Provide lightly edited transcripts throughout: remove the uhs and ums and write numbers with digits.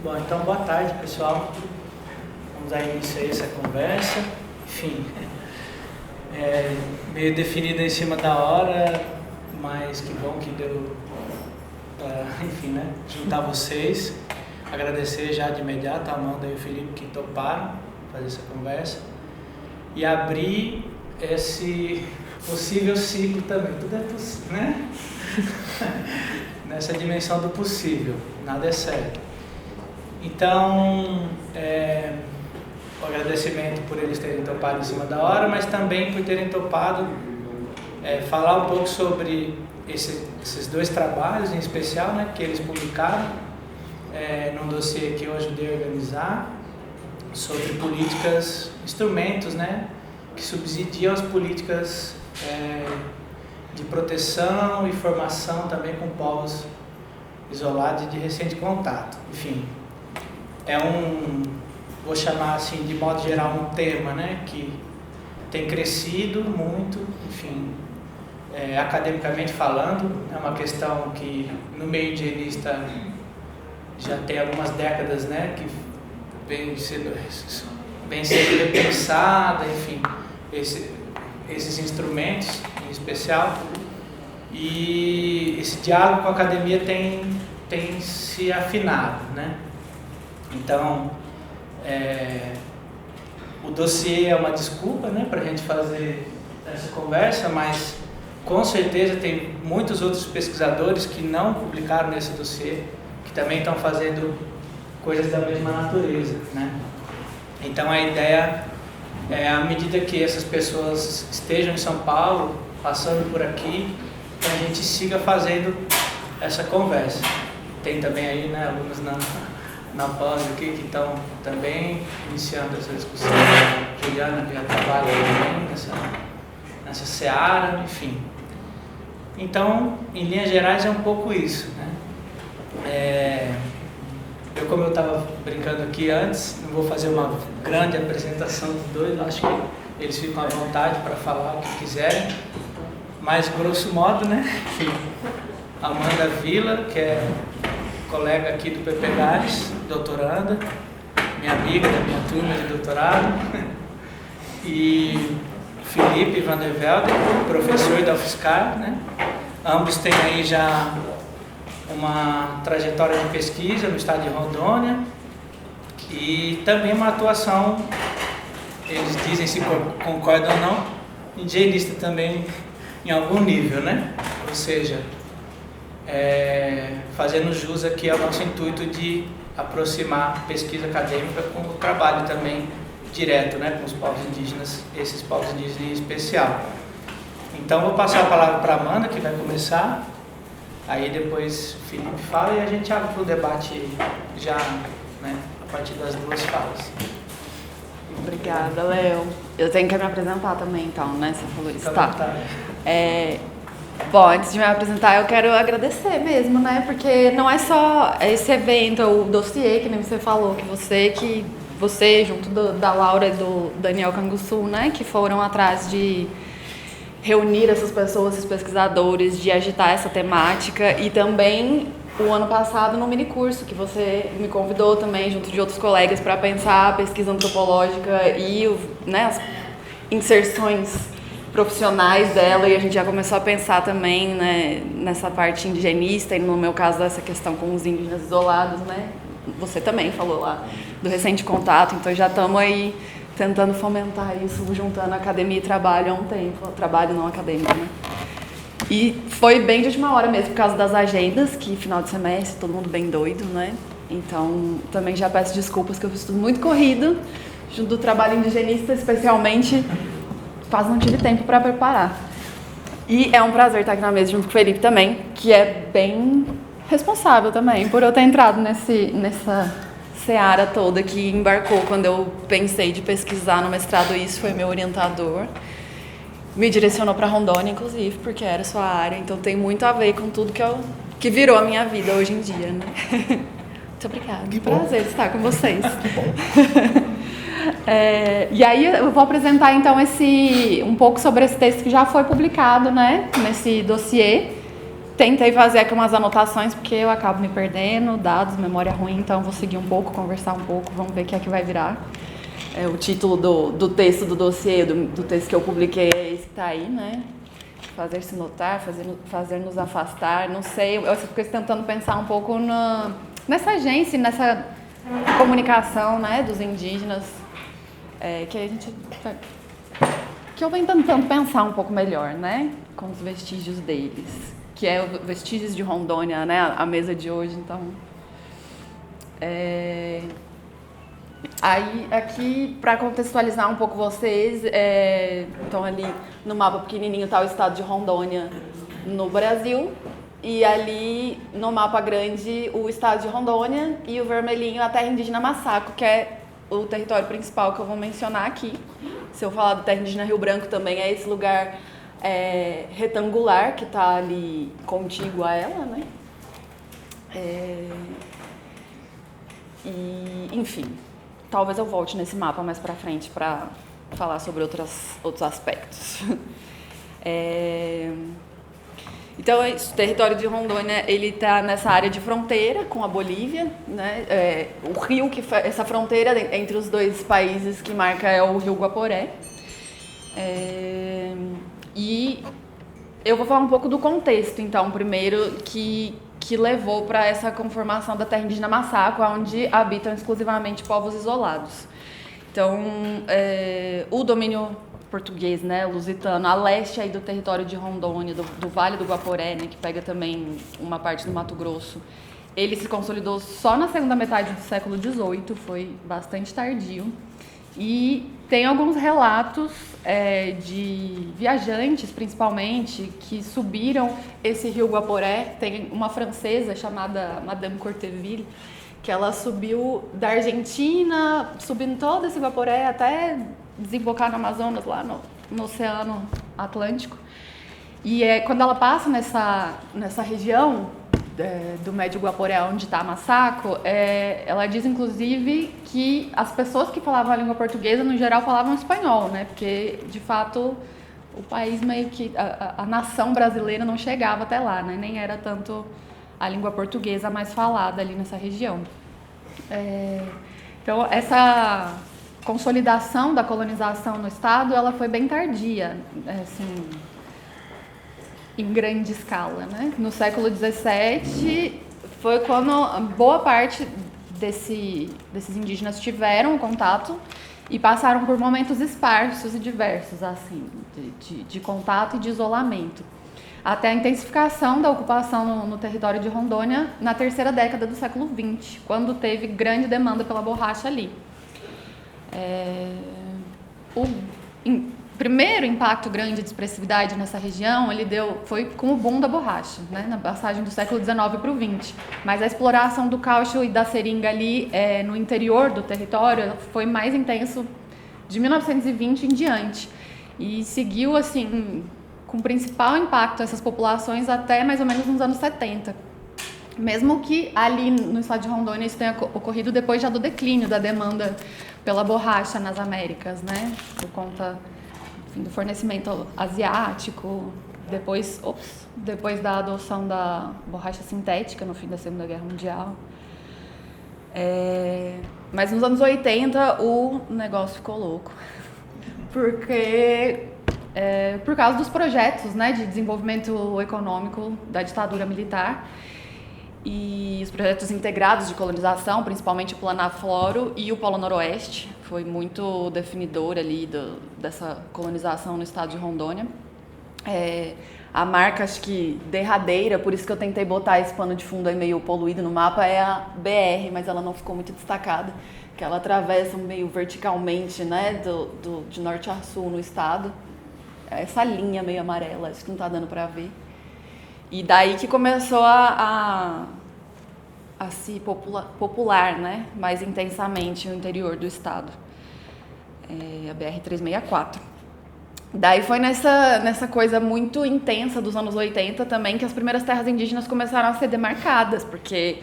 Bom, então boa tarde, pessoal. Vamos dar início a essa conversa. Enfim, meio definida em cima da hora, mas que bom que deu para, enfim, né, juntar vocês. Agradecer já de imediato a Amanda e o Felipe que toparam fazer essa conversa e abrir esse possível ciclo também. Tudo é possível, né? Nessa dimensão do possível, nada é certo. Então, o agradecimento por eles terem topado em cima da hora, mas também por terem topado falar um pouco sobre esses dois trabalhos em especial, né, que eles publicaram num dossiê que eu ajudei a organizar, sobre políticas, instrumentos, né, que subsidiam as políticas de proteção e formação também com povos isolados e de recente contato. Enfim, vou chamar assim de modo geral um tema, né, que tem crescido muito, enfim, academicamente falando, é uma questão que no meio indigenista já tem algumas décadas, né, que vem sendo repensada, enfim, esses instrumentos em especial, e esse diálogo com a academia tem se afinado, né? Então, o dossiê é uma desculpa, né, para a gente fazer essa conversa, mas com certeza tem muitos outros pesquisadores que não publicaram nesse dossiê, que também estão fazendo coisas da mesma natureza, né? Então a ideia é, à medida que essas pessoas estejam em São Paulo, passando por aqui, que a gente siga fazendo essa conversa. Tem também aí, né, alunos na pós aqui que estão também iniciando essa discussão. A Juliana, que já trabalha também nessa seara, enfim. Então, em linhas gerais, é um pouco isso, né? Como eu estava brincando aqui antes, não vou fazer uma grande apresentação dos dois, acho que eles ficam à vontade para falar o que quiserem, mas grosso modo, né? Amanda Vila, que é colega aqui do PP Gales, doutoranda, minha amiga da minha turma de doutorado, e Felipe Van der Velde, professor da UFSCar, né? Ambos têm aí já uma trajetória de pesquisa no estado de Rondônia e também uma atuação, eles dizem se concordam ou não, indigenista também em algum nível, né? Ou seja, fazendo jus aqui ao nosso intuito de aproximar a pesquisa acadêmica com o trabalho também direto, né, com os povos indígenas, esses povos indígenas em especial. Então vou passar a palavra para a Amanda, que vai começar, aí depois o Felipe fala e a gente abre para o debate já, né, a partir das duas falas. Obrigada, Léo. Eu tenho que me apresentar também, então, né? Você falou isso. Tá. Bom, antes de me apresentar, eu quero agradecer mesmo, né? Porque não é só esse evento, o dossiê, que nem você falou, que você junto da Laura e do Daniel Canguçu, né? Que foram atrás de reunir essas pessoas, esses pesquisadores, de agitar essa temática, e também o ano passado no minicurso, que você me convidou também, junto de outros colegas, para pensar a pesquisa antropológica e as inserções profissionais dela, e a gente já começou a pensar também, né, nessa parte indigenista, e no meu caso dessa questão com os indígenas isolados, né? Você também falou lá do recente contato, então já estamos aí tentando fomentar isso, juntando academia e trabalho há um tempo, trabalho não acadêmico, né? E foi bem de última hora mesmo, por causa das agendas, que final de semestre, todo mundo bem doido, né? Então, também já peço desculpas, que eu fiz tudo muito corrido, junto do trabalho indigenista, especialmente, quase não tive tempo para preparar. E é um prazer estar aqui na mesa junto com o Felipe também, que é bem responsável também, por eu ter entrado nessa seara toda, que embarcou quando eu pensei de pesquisar no mestrado. Isso foi meu orientador, me direcionou para Rondônia, inclusive, porque era sua área, então tem muito a ver com tudo que virou a minha vida hoje em dia, né? Muito obrigada, que prazer estar com vocês. Que bom. E aí eu vou apresentar então um pouco sobre esse texto que já foi publicado, né, nesse dossiê, tentei fazer aqui umas anotações, porque eu acabo me perdendo, dados, memória ruim, então vou seguir um pouco, conversar um pouco, vamos ver o que é que vai virar. O título do texto do dossiê, do texto que eu publiquei é esse que está aí, né? Fazer-se notar, fazer-nos afastar, não sei, eu fico tentando pensar um pouco nessa agência, nessa comunicação, né, dos indígenas, que eu venho tentando pensar um pouco melhor, né, com os vestígios deles, que é os vestígios de Rondônia, né, a mesa de hoje, então. Aí, aqui, para contextualizar um pouco vocês, então ali no mapa pequenininho está o estado de Rondônia no Brasil, e ali no mapa grande o estado de Rondônia, e o vermelhinho a terra indígena Massaco, que é o território principal que eu vou mencionar aqui. Se eu falar do terra indígena Rio Branco também, é esse lugar retangular que está ali contíguo a ela, né? E, enfim, talvez eu volte nesse mapa mais para frente para falar sobre outros aspectos. Então, o território de Rondônia, ele está nessa área de fronteira com a Bolívia, né? O rio essa fronteira entre os dois países que marca é o Rio Guaporé. E eu vou falar um pouco do contexto, então, primeiro, que levou para essa conformação da terra indígena Massaco, onde habitam exclusivamente povos isolados. Então, o domínio português, né, lusitano, a leste aí do território de Rondônia, do Vale do Guaporé, né, que pega também uma parte do Mato Grosso, ele se consolidou só na segunda metade do século XVIII, foi bastante tardio. E tem alguns relatos de viajantes, principalmente, que subiram esse rio Guaporé. Tem uma francesa chamada Madame Courteville, que ela subiu da Argentina, subindo todo esse Guaporé até desembocar no Amazonas, lá no Oceano Atlântico. E quando ela passa nessa região do Médio Guaporé, onde está Massaco, ela diz, inclusive, que as pessoas que falavam a língua portuguesa, no geral, falavam espanhol, né? Porque, de fato, o país meio que... A nação brasileira não chegava até lá, né? Nem era tanto a língua portuguesa mais falada ali nessa região. Então, essa consolidação da colonização no estado, ela foi bem tardia, assim, em grande escala, né? No século XVII foi quando boa parte desses indígenas tiveram contato e passaram por momentos esparsos e diversos, assim, de contato e de isolamento, até a intensificação da ocupação no território de Rondônia na terceira década do século XX, quando teve grande demanda pela borracha ali. O primeiro impacto grande de expressividade nessa região foi com o boom da borracha, né, na passagem do século XIX para o XX. Mas a exploração do caucho e da seringa ali no interior do território foi mais intenso de 1920 em diante. E seguiu, assim, com principal impacto essas populações até mais ou menos nos anos 70. Mesmo que ali no estado de Rondônia isso tenha ocorrido depois já do declínio da demanda pela borracha nas Américas, né, por conta do fornecimento asiático, depois da adoção da borracha sintética no fim da Segunda Guerra Mundial. Mas nos anos 80 o negócio ficou louco, porque por causa dos projetos, né, de desenvolvimento econômico da ditadura militar e os projetos integrados de colonização, principalmente o Planafloro e o Polo Noroeste, foi muito definidor ali dessa colonização no estado de Rondônia. A marca, acho que derradeira, por isso que eu tentei botar esse pano de fundo aí meio poluído no mapa, é a BR, mas ela não ficou muito destacada, que ela atravessa meio verticalmente, né, de norte a sul no estado. Essa linha meio amarela, acho que não está dando para ver. E daí que começou a se popular, né, mais intensamente no interior do estado, a BR-364. Daí foi nessa coisa muito intensa dos anos 80 também que as primeiras terras indígenas começaram a ser demarcadas, porque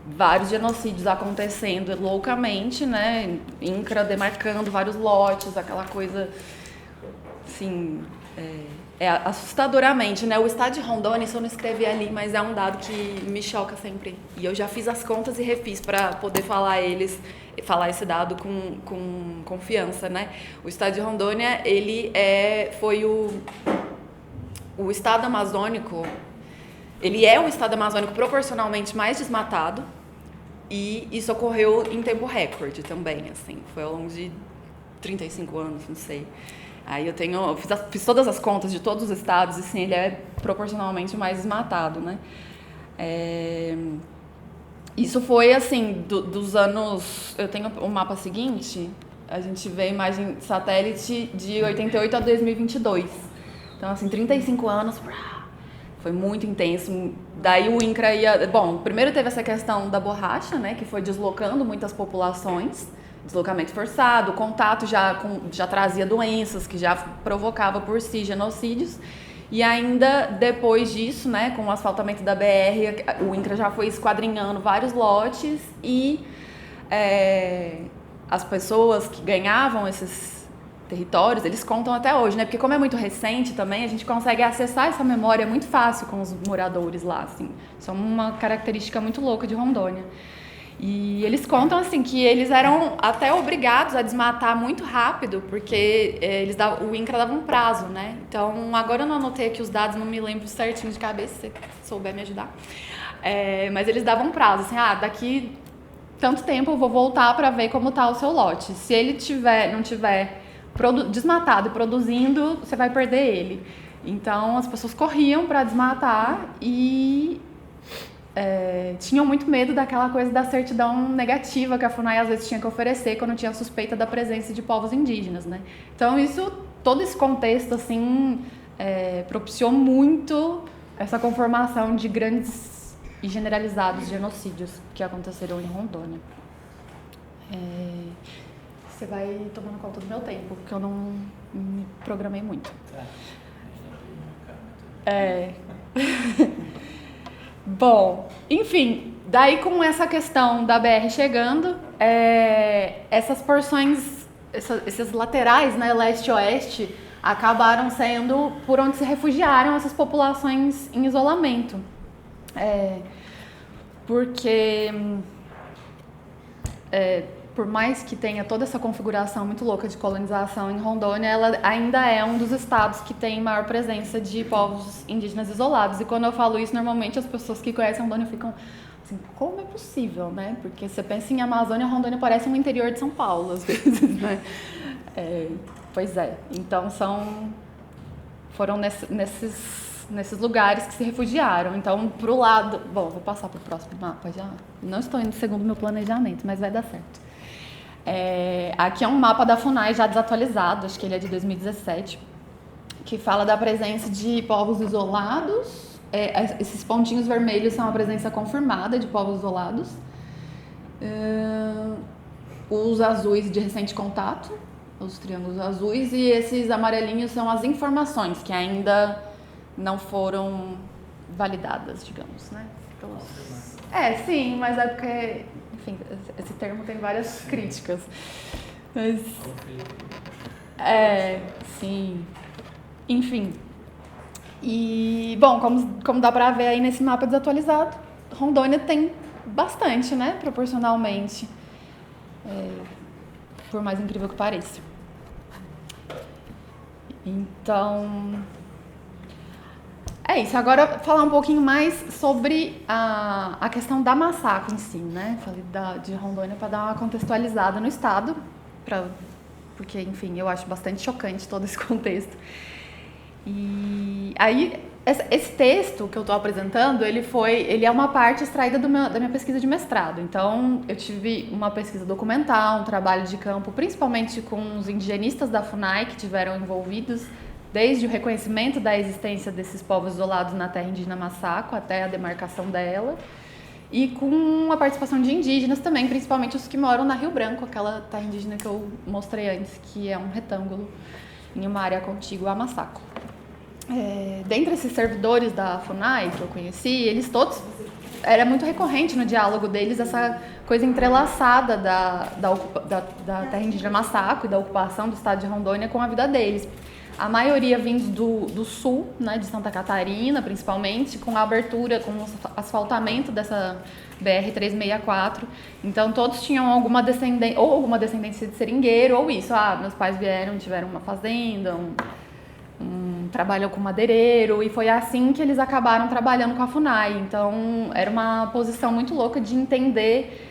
vários genocídios acontecendo loucamente, né, INCRA demarcando vários lotes, aquela coisa, assim, assustadoramente, né? O estado de Rondônia, isso eu não escrevi ali, mas é um dado que me choca sempre. E eu já fiz as contas e refiz para poder falar esse dado com confiança, né? O estado de Rondônia, ele foi o estado amazônico, ele é o estado amazônico proporcionalmente mais desmatado, e isso ocorreu em tempo recorde também, assim, foi ao longo de 35 anos, não sei. Aí eu fiz todas as contas de todos os estados e sim, ele é proporcionalmente mais desmatado, né? Isso foi assim, dos anos... Eu tenho o mapa seguinte, a gente vê a imagem satélite de 88 a 2022. Então, assim, 35 anos, foi muito intenso. Daí o INCRA ia... Bom, primeiro teve essa questão da borracha, né, que foi deslocando muitas populações, deslocamento forçado, contato já trazia doenças, que já provocava por si genocídios. E ainda depois disso, né, com o asfaltamento da BR, o INCRA já foi esquadrinhando vários lotes e as pessoas que ganhavam esses territórios, eles contam até hoje, né? Porque como é muito recente também, a gente consegue acessar essa memória muito fácil com os moradores lá, assim. Isso é uma característica muito louca de Rondônia. E eles contam assim que eles eram até obrigados a desmatar muito rápido, porque o INCRA dava um prazo, né? Então, agora eu não anotei aqui os dados, não me lembro certinho de cabeça, se você souber me ajudar. Mas eles davam um prazo, assim, daqui tanto tempo eu vou voltar para ver como tá o seu lote. Se ele não tiver desmatado e produzindo, você vai perder ele. Então, as pessoas corriam para desmatar e tinham muito medo daquela coisa da certidão negativa que a FUNAI às vezes tinha que oferecer quando tinha suspeita da presença de povos indígenas, né? Então, todo esse contexto, assim, propiciou muito essa conformação de grandes e generalizados genocídios que aconteceram em Rondônia. Você vai tomando conta do meu tempo, porque eu não me programei muito. Bom, enfim, daí com essa questão da BR chegando, essas porções, esses laterais, né, leste e oeste, acabaram sendo por onde se refugiaram essas populações em isolamento. Porque por mais que tenha toda essa configuração muito louca de colonização em Rondônia, ela ainda é um dos estados que tem maior presença de povos indígenas isolados. E quando eu falo isso, normalmente as pessoas que conhecem Rondônia ficam assim, como é possível, né? Porque você pensa em Amazônia, Rondônia parece um interior de São Paulo, às vezes, né? Pois é. Então, foram nesses lugares que se refugiaram. Então, pro lado... Bom, vou passar pro próximo mapa já. Não estou indo segundo o meu planejamento, mas vai dar certo. Aqui é um mapa da FUNAI já desatualizado, acho que ele é de 2017, que fala da presença de povos isolados. Esses pontinhos vermelhos são a presença confirmada de povos isolados. Os azuis de recente contato, os triângulos azuis, e esses amarelinhos são as informações que ainda não foram validadas, digamos, né? Sim, mas é porque... Enfim, esse termo tem várias críticas. Mas, sim. Enfim. E, bom, como dá pra ver aí nesse mapa desatualizado, Rondônia tem bastante, né? Proporcionalmente. Por mais incrível que pareça. Então... isso, agora falar um pouquinho mais sobre a questão da massacre em si, né? Falei de Rondônia para dar uma contextualizada no estado, porque, enfim, eu acho bastante chocante todo esse contexto. E aí, esse texto que eu estou apresentando, ele é uma parte extraída da minha pesquisa de mestrado. Então, eu tive uma pesquisa documental, um trabalho de campo, principalmente com os indigenistas da FUNAI que tiveram envolvidos desde o reconhecimento da existência desses povos isolados na terra indígena Massaco até a demarcação dela, e com a participação de indígenas também, principalmente os que moram na Rio Branco, aquela terra indígena que eu mostrei antes, que é um retângulo em uma área contígua a Massaco. Dentre esses servidores da FUNAI que eu conheci, eles todos, era muito recorrente no diálogo deles essa coisa entrelaçada da terra indígena Massaco e da ocupação do estado de Rondônia com a vida deles. a maioria vindo do sul, né, de Santa Catarina, principalmente, com a abertura, com o asfaltamento dessa BR-364. Então, todos tinham alguma descendência de seringueiro, ou isso, meus pais tiveram uma fazenda, trabalham com madeireiro, e foi assim que eles acabaram trabalhando com a FUNAI. Então, era uma posição muito louca de entender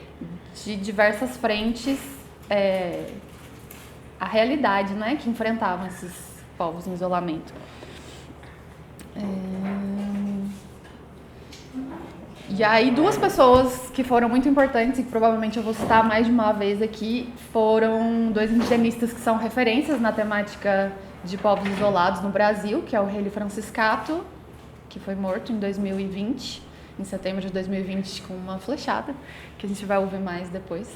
de diversas frentes a realidade, né, que enfrentavam esses povos em isolamento. E aí, duas pessoas que foram muito importantes e que provavelmente eu vou citar mais de uma vez aqui foram dois indigenistas que são referências na temática de povos isolados no Brasil, que é o Hélio Franciscato, que foi morto em 2020, em setembro de 2020, com uma flechada, que a gente vai ouvir mais depois.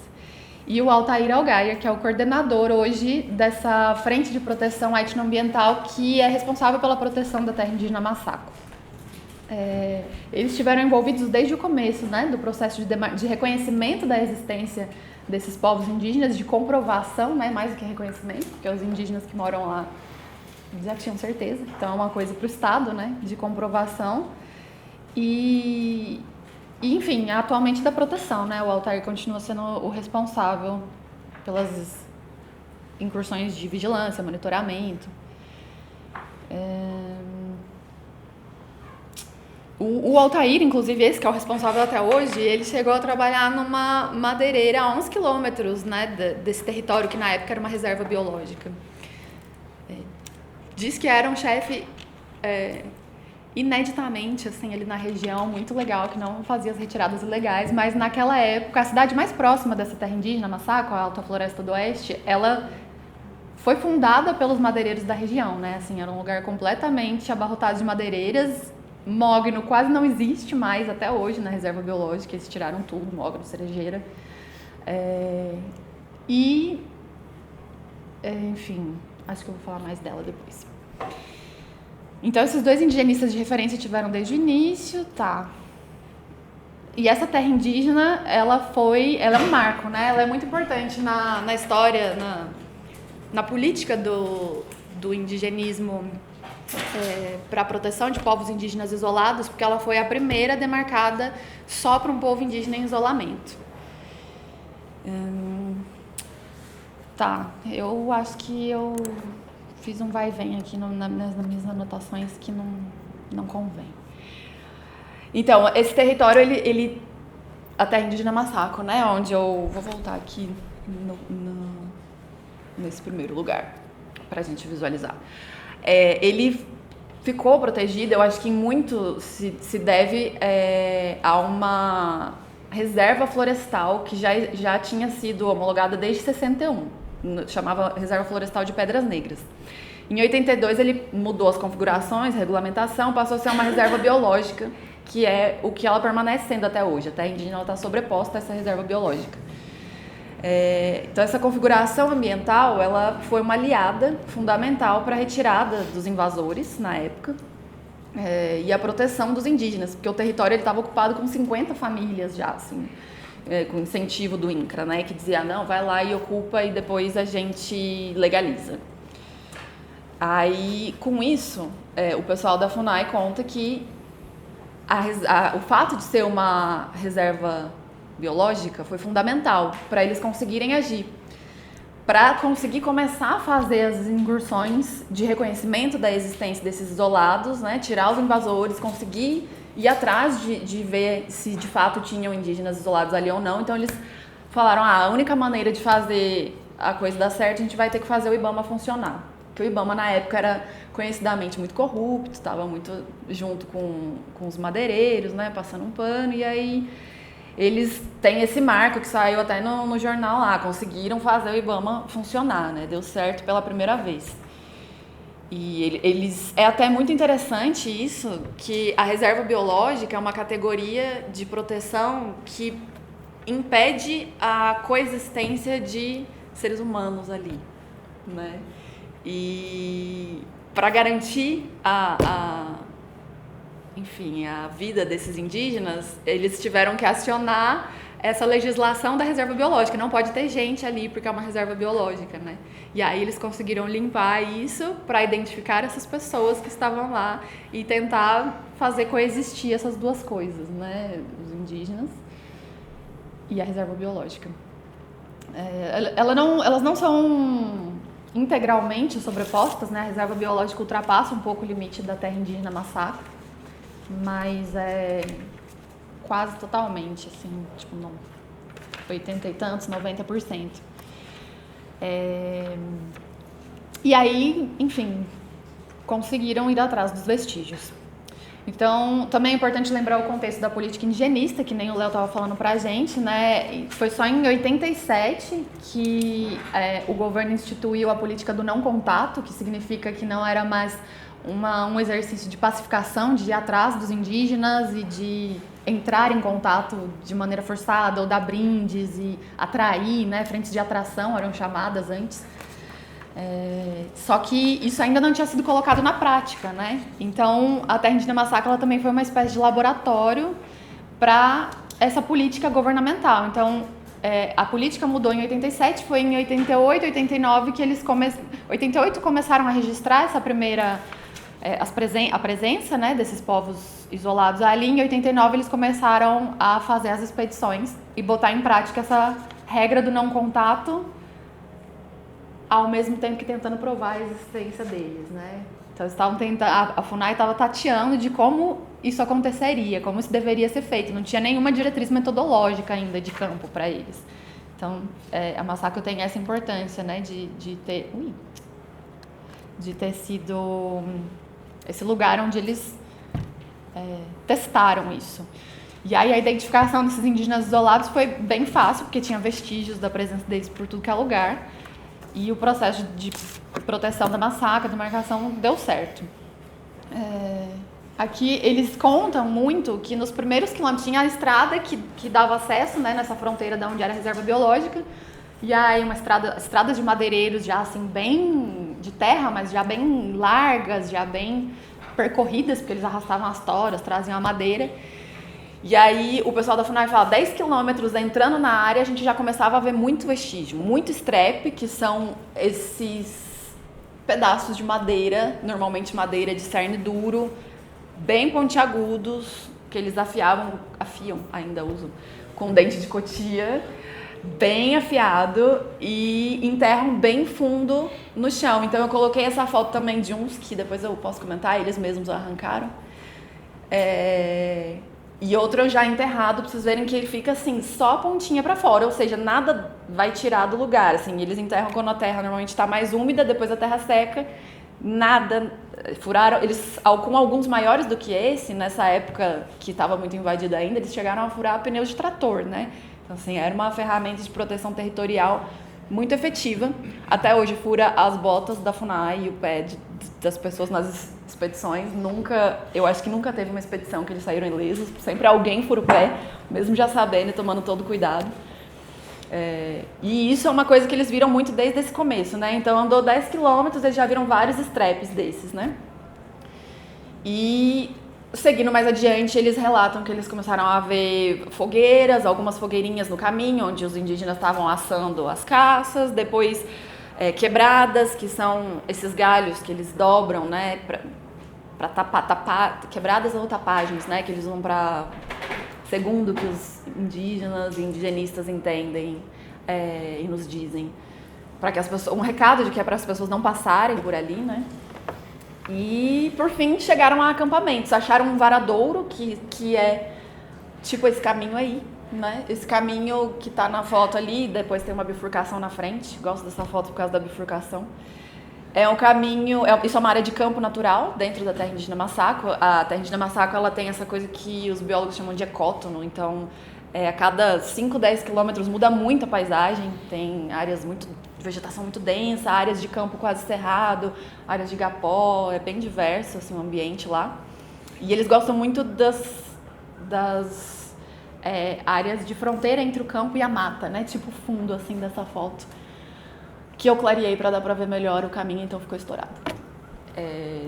E o Altair Algaia, que é o coordenador hoje dessa frente de proteção etnoambiental que é responsável pela proteção da terra indígena Massaco. Eles estiveram envolvidos desde o começo, né, do processo de reconhecimento da existência desses povos indígenas, de comprovação, né, mais do que reconhecimento, porque os indígenas que moram lá já tinham certeza, então é uma coisa para o Estado, né, de comprovação. E enfim, atualmente da proteção, né, o Altair continua sendo o responsável pelas incursões de vigilância, monitoramento. O Altair, inclusive, esse que é o responsável até hoje, ele chegou a trabalhar numa madeireira a 11 quilômetros, né, desse território que na época era uma reserva biológica. Diz que era um chefe ineditamente, assim, ali na região, muito legal, que não fazia as retiradas ilegais, mas naquela época, a cidade mais próxima dessa terra indígena, Massaco, a Alta Floresta do Oeste, ela foi fundada pelos madeireiros da região, né, assim, era um lugar completamente abarrotado de madeireiras. Mogno quase não existe mais até hoje na reserva biológica, eles tiraram tudo, mogno, cerejeira. Enfim, acho que eu vou falar mais dela depois. Então, esses dois indigenistas de referência tiveram desde o início, tá. E essa terra indígena, ela é um marco, né? Ela é muito importante na história, na política do indigenismo para a proteção de povos indígenas isolados, porque ela foi a primeira demarcada só para um povo indígena em isolamento. Tá, eu acho que eu fiz um vai e vem aqui nas minhas anotações que não convém. Então, esse território, a terra indígena Massaco, né, onde eu vou voltar aqui nesse primeiro lugar, para a gente visualizar. Ele ficou protegido, eu acho que muito se deve a uma reserva florestal que já tinha sido homologada desde 61, chamava Reserva Florestal de Pedras Negras. Em 82 ele mudou as configurações, a regulamentação, passou a ser uma reserva biológica, que é o que ela permanece sendo até hoje. A terra indígena está sobreposta a essa reserva biológica. Então essa configuração ambiental, ela foi uma aliada fundamental para a retirada dos invasores na época e a proteção dos indígenas, porque o território estava ocupado com 50 famílias já, assim, com incentivo do INCRA, né, que dizia, não, vai lá e ocupa e depois a gente legaliza. Aí, com isso, o pessoal da FUNAI conta que o fato de ser uma reserva biológica foi fundamental para eles conseguirem agir, para conseguir começar a fazer as incursões de reconhecimento da existência desses isolados, né, tirar os invasores, conseguir ir atrás de ver se de fato tinham indígenas isolados ali ou não. Então eles falaram, a única maneira de fazer a coisa dar certo, a gente vai ter que fazer o IBAMA funcionar. Porque o IBAMA na época era conhecidamente muito corrupto, estava muito junto com os madeireiros, né, passando um pano, e aí eles têm esse marco que saiu até no jornal lá, conseguiram fazer o IBAMA funcionar, né? Deu certo pela primeira vez. E é até muito interessante isso, que a reserva biológica é uma categoria de proteção que impede a coexistência de seres humanos ali, né? E para garantir enfim, a vida desses indígenas, eles tiveram que acionar essa legislação da reserva biológica. Não pode ter gente ali porque é uma reserva biológica, né? E aí eles conseguiram limpar isso para identificar essas pessoas que estavam lá e tentar fazer coexistir essas duas coisas, né? Os indígenas e a reserva biológica. Elas não são integralmente sobrepostas, né? A reserva biológica ultrapassa um pouco o limite da terra indígena Massacre, mas quase totalmente, assim, tipo, não, 80 e tantos, 90%. E aí, enfim, conseguiram ir atrás dos vestígios. Então, também é importante lembrar o contexto da política indigenista, que nem o Léo estava falando pra gente, né? Foi só em 87 que o governo instituiu a política do não contato, que significa que não era mais um exercício de pacificação, de ir atrás dos indígenas e de entrar em contato de maneira forçada, ou dar brindes e atrair, né? Frentes de atração eram chamadas antes. Só que isso ainda não tinha sido colocado na prática, né? Então, a Terra Indígena Massacre ela também foi uma espécie de laboratório para essa política governamental. Então, a política mudou em 87, foi em 88, 89 que eles 88 começaram a registrar essa primeira a presença, né, desses povos isolados ali. Em 89 eles começaram a fazer as expedições e botar em prática essa regra do não contato, ao mesmo tempo que tentando provar a existência deles, né? Então eles estavam tentando, a FUNAI estava tateando de como isso aconteceria, como isso deveria ser feito. Não tinha nenhuma diretriz metodológica ainda de campo para eles. Então a Massacre tem essa importância, né, de ter sido esse lugar onde eles testaram isso. E aí a identificação desses indígenas isolados foi bem fácil, porque tinha vestígios da presença deles por tudo que é lugar. E o processo de proteção da Massacre, da marcação, deu certo. Aqui eles contam muito que nos primeiros quilômetros tinha a estrada que dava acesso, né, nessa fronteira de onde era a reserva biológica. E aí estradas de madeireiros já assim, bem de terra, mas já bem largas, já bem percorridas, porque eles arrastavam as toras, traziam a madeira. E aí o pessoal da FUNAI fala, 10 quilômetros entrando na área, a gente já começava a ver muito vestígio, muito estrepe, que são esses pedaços de madeira, normalmente madeira de cerne duro, bem pontiagudos, que eles afiam, ainda usam, com dente de cotia, bem afiado, e enterram bem fundo no chão. Então eu coloquei essa foto também de uns que depois eu posso comentar, eles mesmos arrancaram. E outro já enterrado, pra vocês verem que ele fica assim, só a pontinha pra fora, ou seja, nada vai tirar do lugar, assim, eles enterram quando a terra normalmente tá mais úmida, depois a terra seca, nada, furaram, eles, com alguns maiores do que esse, nessa época que estava muito invadida ainda, eles chegaram a furar pneus de trator, né, então assim, era uma ferramenta de proteção territorial muito efetiva, até hoje fura as botas da FUNAI e o pé das pessoas nas expedições. Eu acho que nunca teve uma expedição que eles saíram ilesos, sempre alguém fura o pé, mesmo já sabendo e tomando todo cuidado. E isso é uma coisa que eles viram muito desde esse começo, né? Então andou 10 quilômetros, eles já viram vários estrepes desses, né? E seguindo mais adiante, eles relatam que eles começaram a ver fogueiras, algumas fogueirinhas no caminho, onde os indígenas estavam assando as caças, depois quebradas, que são esses galhos que eles dobram, né, para tapar, quebradas ou tapagens, né, que eles usam para, segundo que os indígenas e indigenistas entendem e nos dizem, para que as pessoas, um recado de que é para as pessoas não passarem por ali, né. E por fim chegaram a acampamentos, acharam um varadouro que é tipo esse caminho aí, né? Esse caminho que tá na foto ali, depois tem uma bifurcação na frente, gosto dessa foto por causa da bifurcação. É um caminho, isso é uma área de campo natural dentro da Terra Indígena Massacre. A Terra Indígena Massacre ela tem essa coisa que os biólogos chamam de ecótono, então a cada 5, 10 quilômetros muda muito a paisagem, tem áreas de vegetação muito densa, áreas de campo quase cerrado, áreas de igapó, é bem diverso assim, o ambiente lá. E eles gostam muito das áreas de fronteira entre o campo e a mata, né? Tipo o fundo assim dessa foto, que eu clareei para dar para ver melhor o caminho, então ficou estourado.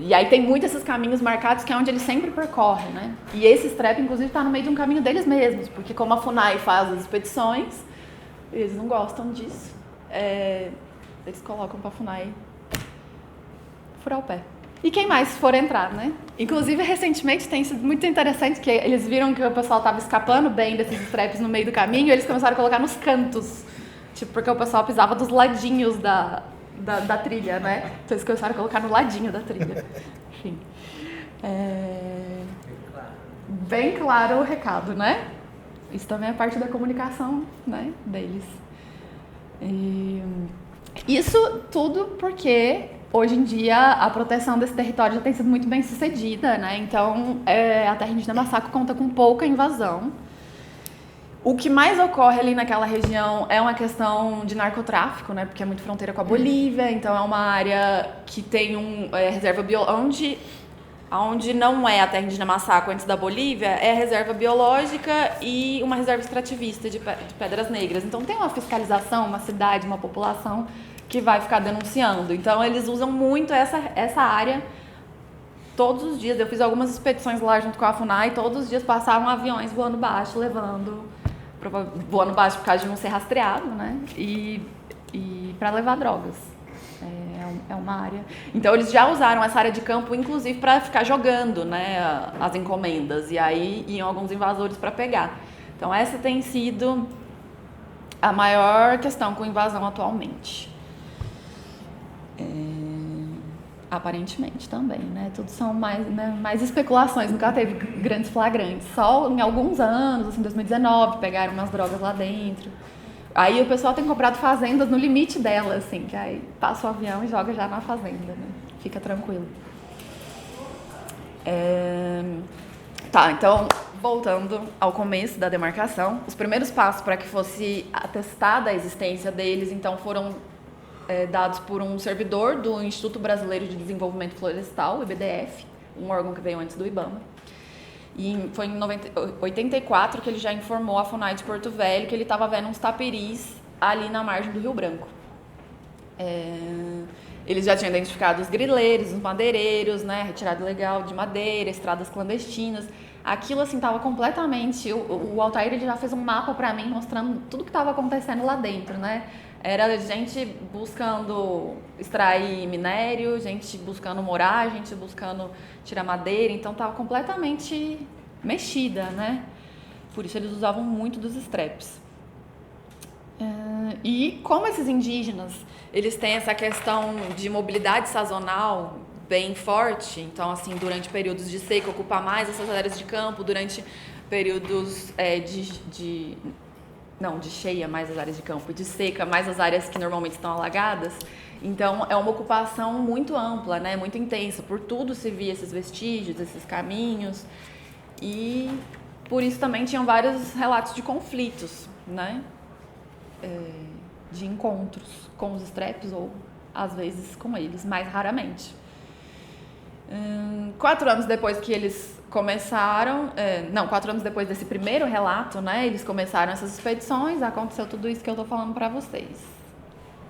E aí tem muitos esses caminhos marcados que é onde eles sempre percorrem, né? E esse strep, inclusive, está no meio de um caminho deles mesmos, porque como a FUNAI faz as expedições, eles não gostam disso. Eles colocam para a FUNAI furar o pé. E quem mais for entrar, né? Inclusive, recentemente tem sido muito interessante que eles viram que o pessoal estava escapando bem desses straps no meio do caminho e eles começaram a colocar nos cantos. Tipo, porque o pessoal pisava dos ladinhos da trilha, né? Então eles começaram a colocar no ladinho da trilha. Enfim. Bem claro o recado, né? Isso também é parte da comunicação, né, deles. Isso tudo porque hoje em dia a proteção desse território já tem sido muito bem sucedida, né? Então a terra indígena Masaco conta com pouca invasão. O que mais ocorre ali naquela região é uma questão de narcotráfico, né? Porque é muito fronteira com a Bolívia, então é uma área que tem reserva biológica, onde não é a terra indígena Masaco antes da Bolívia, é a reserva biológica e uma reserva extrativista de pedras negras. Então tem uma fiscalização, uma cidade, uma população que vai ficar denunciando. Então eles usam muito essa área todos os dias. Eu fiz algumas expedições lá junto com a FUNAI e todos os dias passavam aviões voando baixo, voando baixo por causa de não ser rastreado, né? E para levar drogas. É uma área. Então eles já usaram essa área de campo, inclusive, para ficar jogando, né, as encomendas. E aí iam alguns invasores para pegar. Então essa tem sido a maior questão com invasão atualmente. Aparentemente também, né? Tudo são mais especulações, nunca teve grandes flagrantes. Só em alguns anos, assim, 2019, pegaram umas drogas lá dentro. Aí o pessoal tem comprado fazendas no limite dela, assim, que aí passa o avião e joga já na fazenda, né? Fica tranquilo. Tá, então, voltando ao começo da demarcação, os primeiros passos para que fosse atestada a existência deles, então, foram dados por um servidor do Instituto Brasileiro de Desenvolvimento Florestal, o IBDF, um órgão que veio antes do IBAMA. E foi em 84 que ele já informou a FUNAI de Porto Velho que ele estava vendo uns tapiris ali na margem do Rio Branco. Eles já tinham identificado os grileiros, os madeireiros, né, retirada ilegal de madeira, estradas clandestinas. Aquilo, assim, estava completamente... O Altair, ele já fez um mapa para mim mostrando tudo que estava acontecendo lá dentro, né? Era gente buscando extrair minério, gente buscando morar, gente buscando tirar madeira. Então, estava completamente mexida, né? Por isso, eles usavam muito dos straps. E como esses indígenas, eles têm essa questão de mobilidade sazonal bem forte, então, assim, durante períodos de seca, ocupar mais essas áreas de campo, durante períodos de cheia, mais as áreas de campo, e de seca, mais as áreas que normalmente estão alagadas. Então, é uma ocupação muito ampla, né, muito intensa. Por tudo se via esses vestígios, esses caminhos, e por isso também tinham vários relatos de conflitos, né, de encontros com os straps ou, às vezes, com eles, mais raramente. 4 anos depois que eles começaram, 4 anos depois desse primeiro relato, né, eles começaram essas expedições, aconteceu tudo isso que eu tô falando para vocês.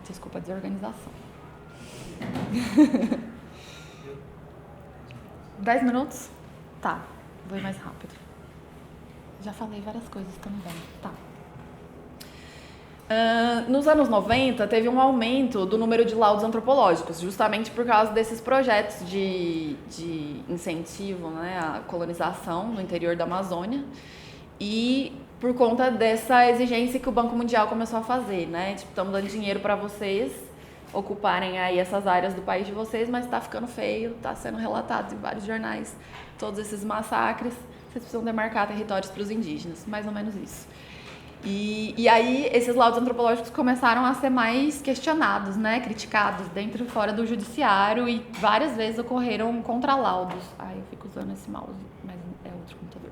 Desculpa a desorganização. 10 minutos? Tá, vou ir mais rápido. Já falei várias coisas também, tá. Nos anos 90, teve um aumento do número de laudos antropológicos, justamente por causa desses projetos de incentivo, né, à colonização no interior da Amazônia e por conta dessa exigência que o Banco Mundial começou a fazer, né? Tipo, estamos dando dinheiro para vocês ocuparem aí essas áreas do país de vocês, mas está ficando feio, está sendo relatado em vários jornais todos esses massacres, vocês precisam demarcar territórios para os indígenas, mais ou menos isso. E aí esses laudos antropológicos começaram a ser mais questionados, né, criticados dentro e fora do judiciário e várias vezes ocorreram contralaudos. Eu fico usando esse mouse, mas é outro computador.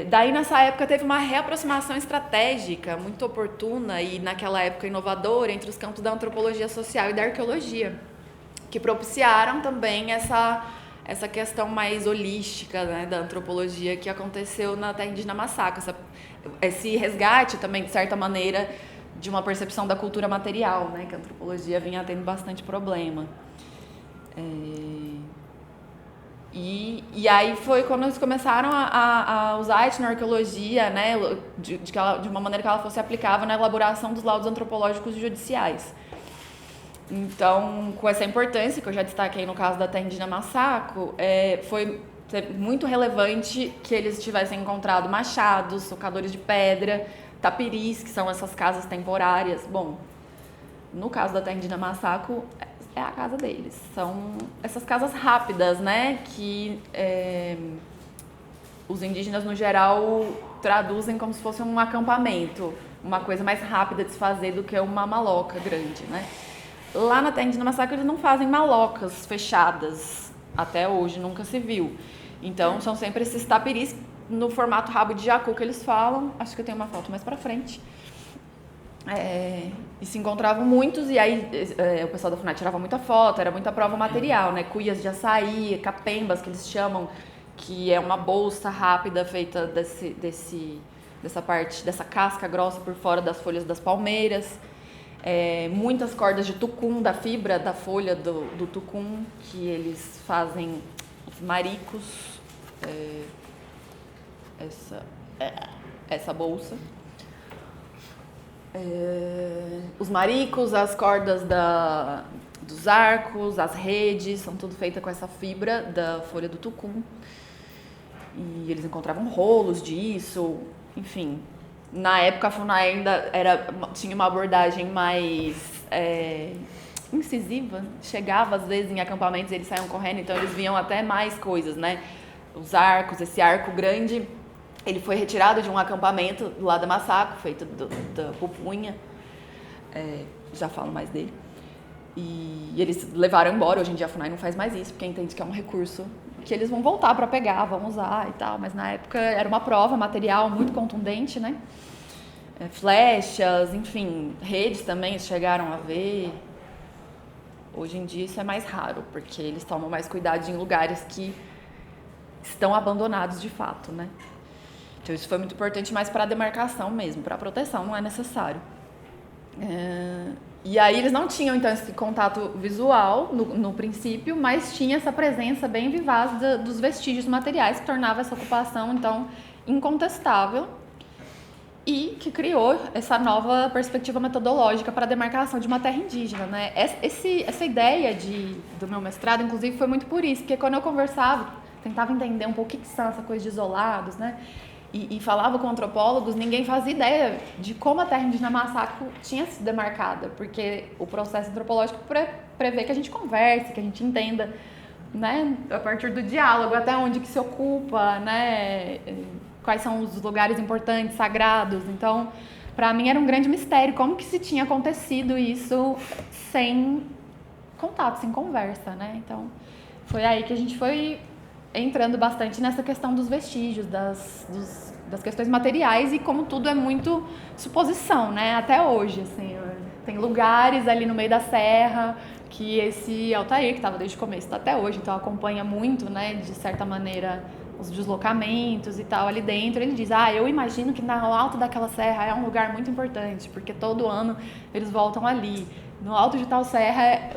Daí nessa época teve uma reaproximação estratégica muito oportuna e naquela época inovadora entre os campos da antropologia social e da arqueologia, que propiciaram também essa questão mais holística, né, da antropologia que aconteceu na terra indígena Masaco, esse resgate também, de certa maneira, de uma percepção da cultura material, né, que a antropologia vinha tendo bastante problema. E aí foi quando eles começaram a usar a etnoarqueologia, né, de uma maneira que ela fosse aplicável na elaboração dos laudos antropológicos e judiciais. Então, com essa importância que eu já destaquei no caso da terra indígena Massacro, foi muito relevante que eles tivessem encontrado machados, socadores de pedra, tapiris, que são essas casas temporárias. Bom, no caso da terra indígena Massacro, é a casa deles. São essas casas rápidas, né, que os indígenas, no geral, traduzem como se fosse um acampamento, uma coisa mais rápida de se fazer do que uma maloca grande, né. Lá na terra indígena Massacro, eles não fazem malocas fechadas, até hoje, nunca se viu. Então, são sempre esses tapiris no formato rabo de jacu que eles falam. Acho que eu tenho uma foto mais pra frente. E se encontravam muitos, e aí o pessoal da FUNAI tirava muita foto, era muita prova material, né? Cuias de açaí, capembas, que eles chamam, que é uma bolsa rápida feita dessa casca grossa por fora das folhas das palmeiras. Muitas cordas de tucum, da fibra da folha do tucum, que eles fazem os maricos, essa bolsa. Os maricos, as cordas dos arcos, as redes, são tudo feitas com essa fibra da folha do tucum. E eles encontravam rolos disso, enfim. Na época a FUNAI ainda tinha uma abordagem mais incisiva, chegava às vezes em acampamentos e eles saíam correndo, então eles viam até mais coisas, né? Os arcos, esse arco grande, ele foi retirado de um acampamento do lado da Massacro, feito da pupunha, já falo mais dele. E eles levaram embora. Hoje em dia a FUNAI não faz mais isso, porque entende que é um recurso que eles vão voltar para pegar, vão usar e tal, mas na época era uma prova material muito contundente, né? Flechas, enfim, redes também eles chegaram a ver. Hoje em dia isso é mais raro, porque eles tomam mais cuidado em lugares que estão abandonados de fato, né? Então isso foi muito importante, mas para a demarcação mesmo, para a proteção não é necessário. E aí eles não tinham, então, esse contato visual no princípio, mas tinha essa presença bem vivaz dos vestígios materiais, que tornava essa ocupação, então, incontestável, e que criou essa nova perspectiva metodológica para a demarcação de uma terra indígena, né? Essa ideia do meu mestrado, inclusive, foi muito por isso, porque quando eu conversava, tentava entender um pouco o que são essa coisa de isolados, né? E falava com antropólogos, ninguém fazia ideia de como a terra indígena Massacro tinha sido demarcada, porque o processo antropológico prevê que a gente converse, que a gente entenda, né, a partir do diálogo, até onde que se ocupa, né, quais são os lugares importantes, sagrados. Então, para mim era um grande mistério como que se tinha acontecido isso sem contato, sem conversa, né? Então, foi aí que a gente foi entrando bastante nessa questão dos vestígios, das questões materiais, e como tudo é muito suposição, né? Até hoje, assim, tem lugares ali no meio da serra que esse Altair, que estava desde o começo, está até hoje, então acompanha muito, né, de certa maneira, os deslocamentos e tal ali dentro. Ele diz, eu imagino que no alto daquela serra é um lugar muito importante, porque todo ano eles voltam ali. No alto de tal serra,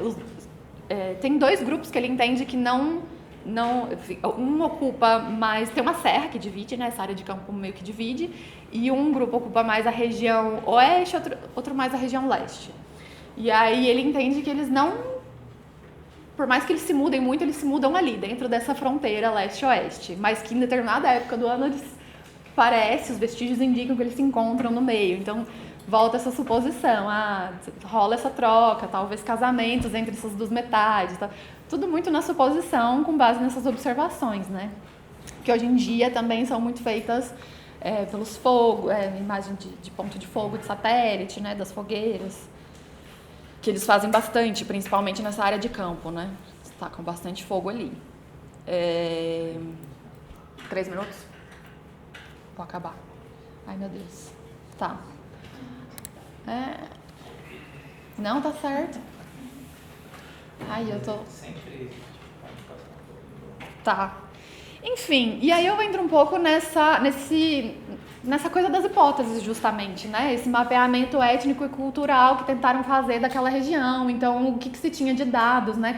tem dois grupos que ele entende que um ocupa mais, tem uma serra que divide, né, essa área de campo meio que divide, e um grupo ocupa mais a região oeste, outro mais a região leste. E aí ele entende que eles não, por mais que eles se mudem muito, eles se mudam ali, dentro dessa fronteira leste-oeste, mas que em determinada época do ano os vestígios indicam que eles se encontram no meio. Então volta essa suposição, rola essa troca, talvez casamentos entre essas duas metades, tá? Tudo muito na suposição, com base nessas observações, né? Que hoje em dia também são muito feitas pelos fogos, imagem de ponto de fogo de satélite, né? Das fogueiras, que eles fazem bastante, principalmente nessa área de campo, né? Está com bastante fogo ali. 3 minutos? Vou acabar. Ai, meu Deus. Tá. Não, tá certo. Ai, eu tô... Tá. Enfim, e aí eu entro um pouco nessa coisa das hipóteses, justamente, né? Esse mapeamento étnico e cultural que tentaram fazer daquela região. Então, o que se tinha de dados, né?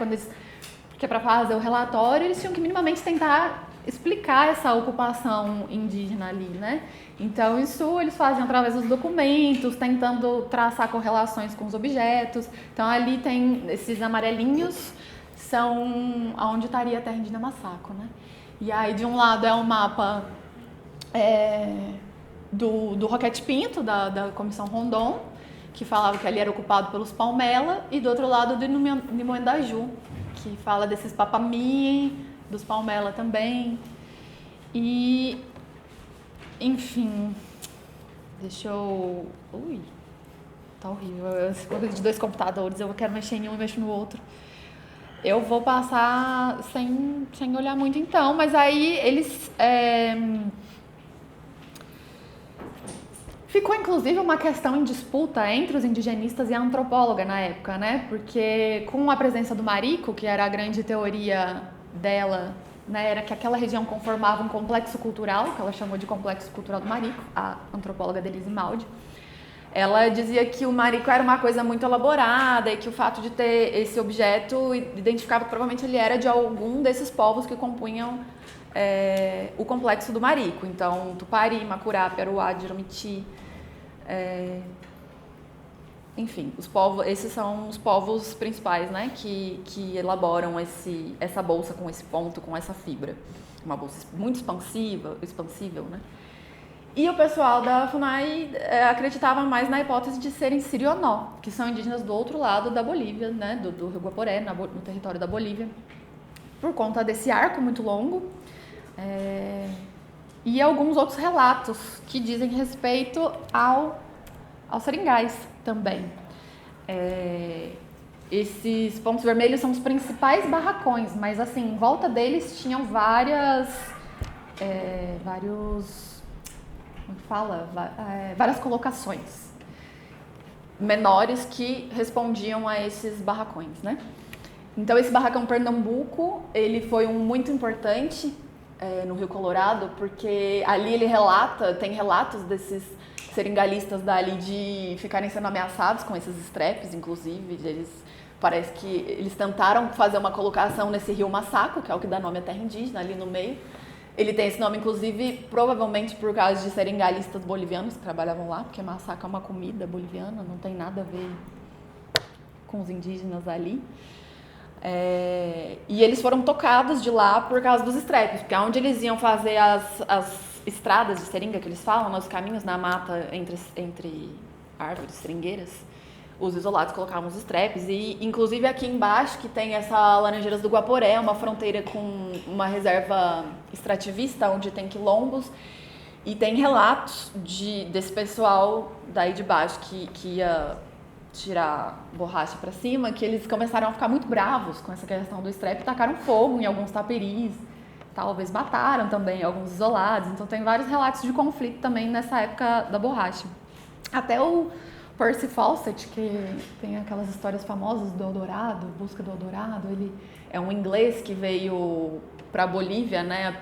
porque para fazer o relatório eles tinham que minimamente tentar explicar essa ocupação indígena ali, né? Então isso eles faziam através dos documentos, tentando traçar correlações com os objetos. Então ali tem esses amarelinhos, são onde estaria a terra indígena Massaco, né? E aí de um lado é o mapa do Roquete Pinto, da Comissão Rondon, que falava que ali era ocupado pelos Palmela, e do outro lado do Nimoendaju, que fala desses Papami, dos Palmela também. E, enfim, deixa eu... Ui, tá horrível. Eu de 2 computadores, eu quero mexer em um e mexer no outro. Eu vou passar sem olhar muito então, mas aí eles... Ficou, inclusive, uma questão em disputa entre os indigenistas e a antropóloga na época, né? Porque com a presença do marico, que era a grande teoria dela, né, era que aquela região conformava um complexo cultural, que ela chamou de complexo cultural do marico, a antropóloga Denise Maldi. Ela dizia que o marico era uma coisa muito elaborada e que o fato de ter esse objeto identificava que provavelmente ele era de algum desses povos que compunham o complexo do marico. Então, Tupari, Macurape, Aruá, Jiromiti, enfim, esses são os povos principais, né, que elaboram essa bolsa com esse ponto, com essa fibra. Uma bolsa muito expansível, né? E o pessoal da FUNAI acreditava mais na hipótese de serem Sirionó, que são indígenas do outro lado da Bolívia, né, do Rio Guaporé, no território da Bolívia, por conta desse arco muito longo. E alguns outros relatos que dizem respeito aos seringais também. Esses pontos vermelhos são os principais barracões, mas assim, em volta deles tinham várias colocações menores que respondiam a esses barracões, né? Então esse barracão Pernambuco, ele foi muito importante no Rio Colorado, porque ali tem relatos desses seringalistas dali de ficarem sendo ameaçados com esses estrepes, inclusive. Parece que eles tentaram fazer uma colocação nesse rio Massaco, que é o que dá nome à terra indígena, ali no meio. Ele tem esse nome, inclusive, provavelmente por causa de seringalistas bolivianos que trabalhavam lá, porque Massaco é uma comida boliviana, não tem nada a ver com os indígenas ali. E eles foram tocados de lá por causa dos estrepes, porque onde eles iam fazer as estradas de seringa, que eles falam, nos caminhos na mata entre árvores, seringueiras, os isolados colocavam os estrepes. E inclusive aqui embaixo, que tem essa Laranjeiras do Guaporé, uma fronteira com uma reserva extrativista, onde tem quilombos, e tem relatos desse pessoal daí de baixo que ia tirar borracha para cima, que eles começaram a ficar muito bravos com essa questão do estrepe, tacaram fogo em alguns taperis, talvez mataram também alguns isolados. Então tem vários relatos de conflito também nessa época da borracha. Até o Percy Fawcett, que tem aquelas histórias famosas do Eldorado, Busca do Eldorado, ele é um inglês que veio para a Bolívia, né,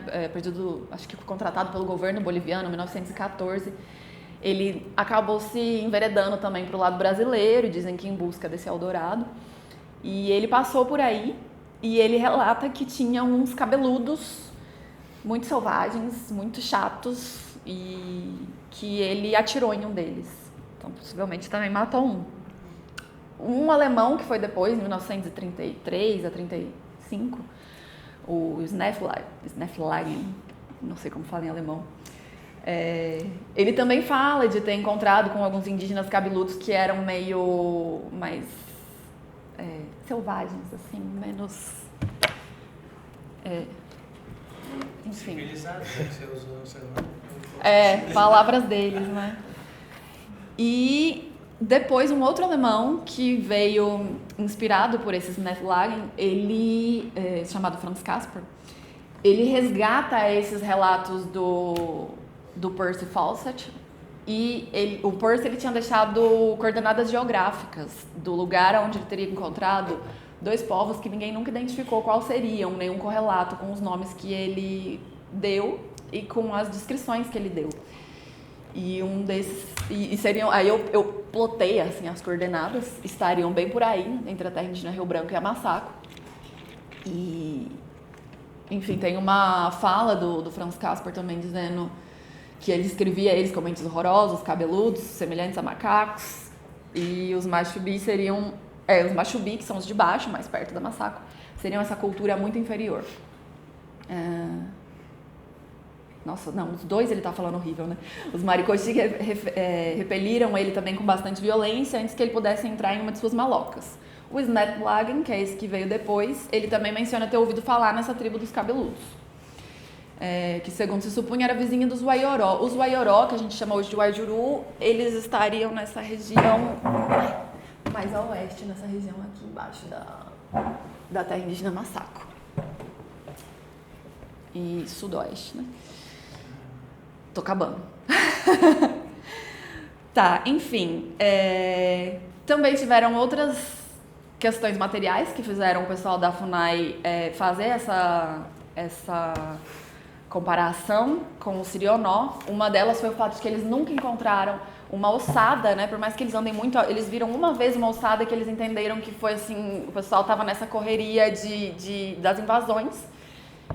acho que contratado pelo governo boliviano em 1914. Ele acabou se enveredando também para o lado brasileiro, dizem que em busca desse Eldorado. E ele passou por aí e ele relata que tinha uns cabeludos muito selvagens, muito chatos, e que ele atirou em um deles. Então, possivelmente também matou um. Um alemão que foi depois, em 1933 a 35, o Sneflagen, não sei como fala em alemão. Ele também fala de ter encontrado com alguns indígenas cabeludos que eram meio mais selvagens, assim, menos... enfim. Civilizados, que você usou no seu nome. Palavras deles, né? E depois um outro alemão que veio inspirado por esses Sneflagen, ele, chamado Franz Kasper, ele resgata esses relatos do Percy Fawcett, e o Percy ele tinha deixado coordenadas geográficas do lugar onde ele teria encontrado 2 povos que ninguém nunca identificou qual seriam, nenhum correlato com os nomes que ele deu e com as descrições que ele deu. E um desses, e seriam, aí eu plotei assim, as coordenadas, estariam bem por aí, entre a terra indígena Rio Branco e a Massaco. E, enfim, tem uma fala do Franz Casper também dizendo que ele descrevia eles como entes horrorosos, cabeludos, semelhantes a macacos. E os Mashubi seriam... os Mashubi, que são os de baixo, mais perto da Masako, seriam essa cultura muito inferior. Nossa, não, os dois ele tá falando horrível, né? Os Marikoshi repeliram ele também com bastante violência antes que ele pudesse entrar em uma de suas malocas. O Snapwagon, que é esse que veio depois, ele também menciona ter ouvido falar nessa tribo dos cabeludos. Que segundo se supunha era vizinha dos Waioró. Os Waioró, que a gente chama hoje de Waijuru, eles estariam nessa região mais a oeste, nessa região aqui embaixo da terra indígena Masako. E sudoeste, né? Tô acabando. Tá, enfim. Também tiveram outras questões materiais que fizeram o pessoal da FUNAI fazer essa comparação com o Sirionó. Uma delas foi o fato de que eles nunca encontraram uma ossada, né? Por mais que eles andem muito, eles viram uma vez uma ossada que eles entenderam que foi assim, o pessoal estava nessa correria das invasões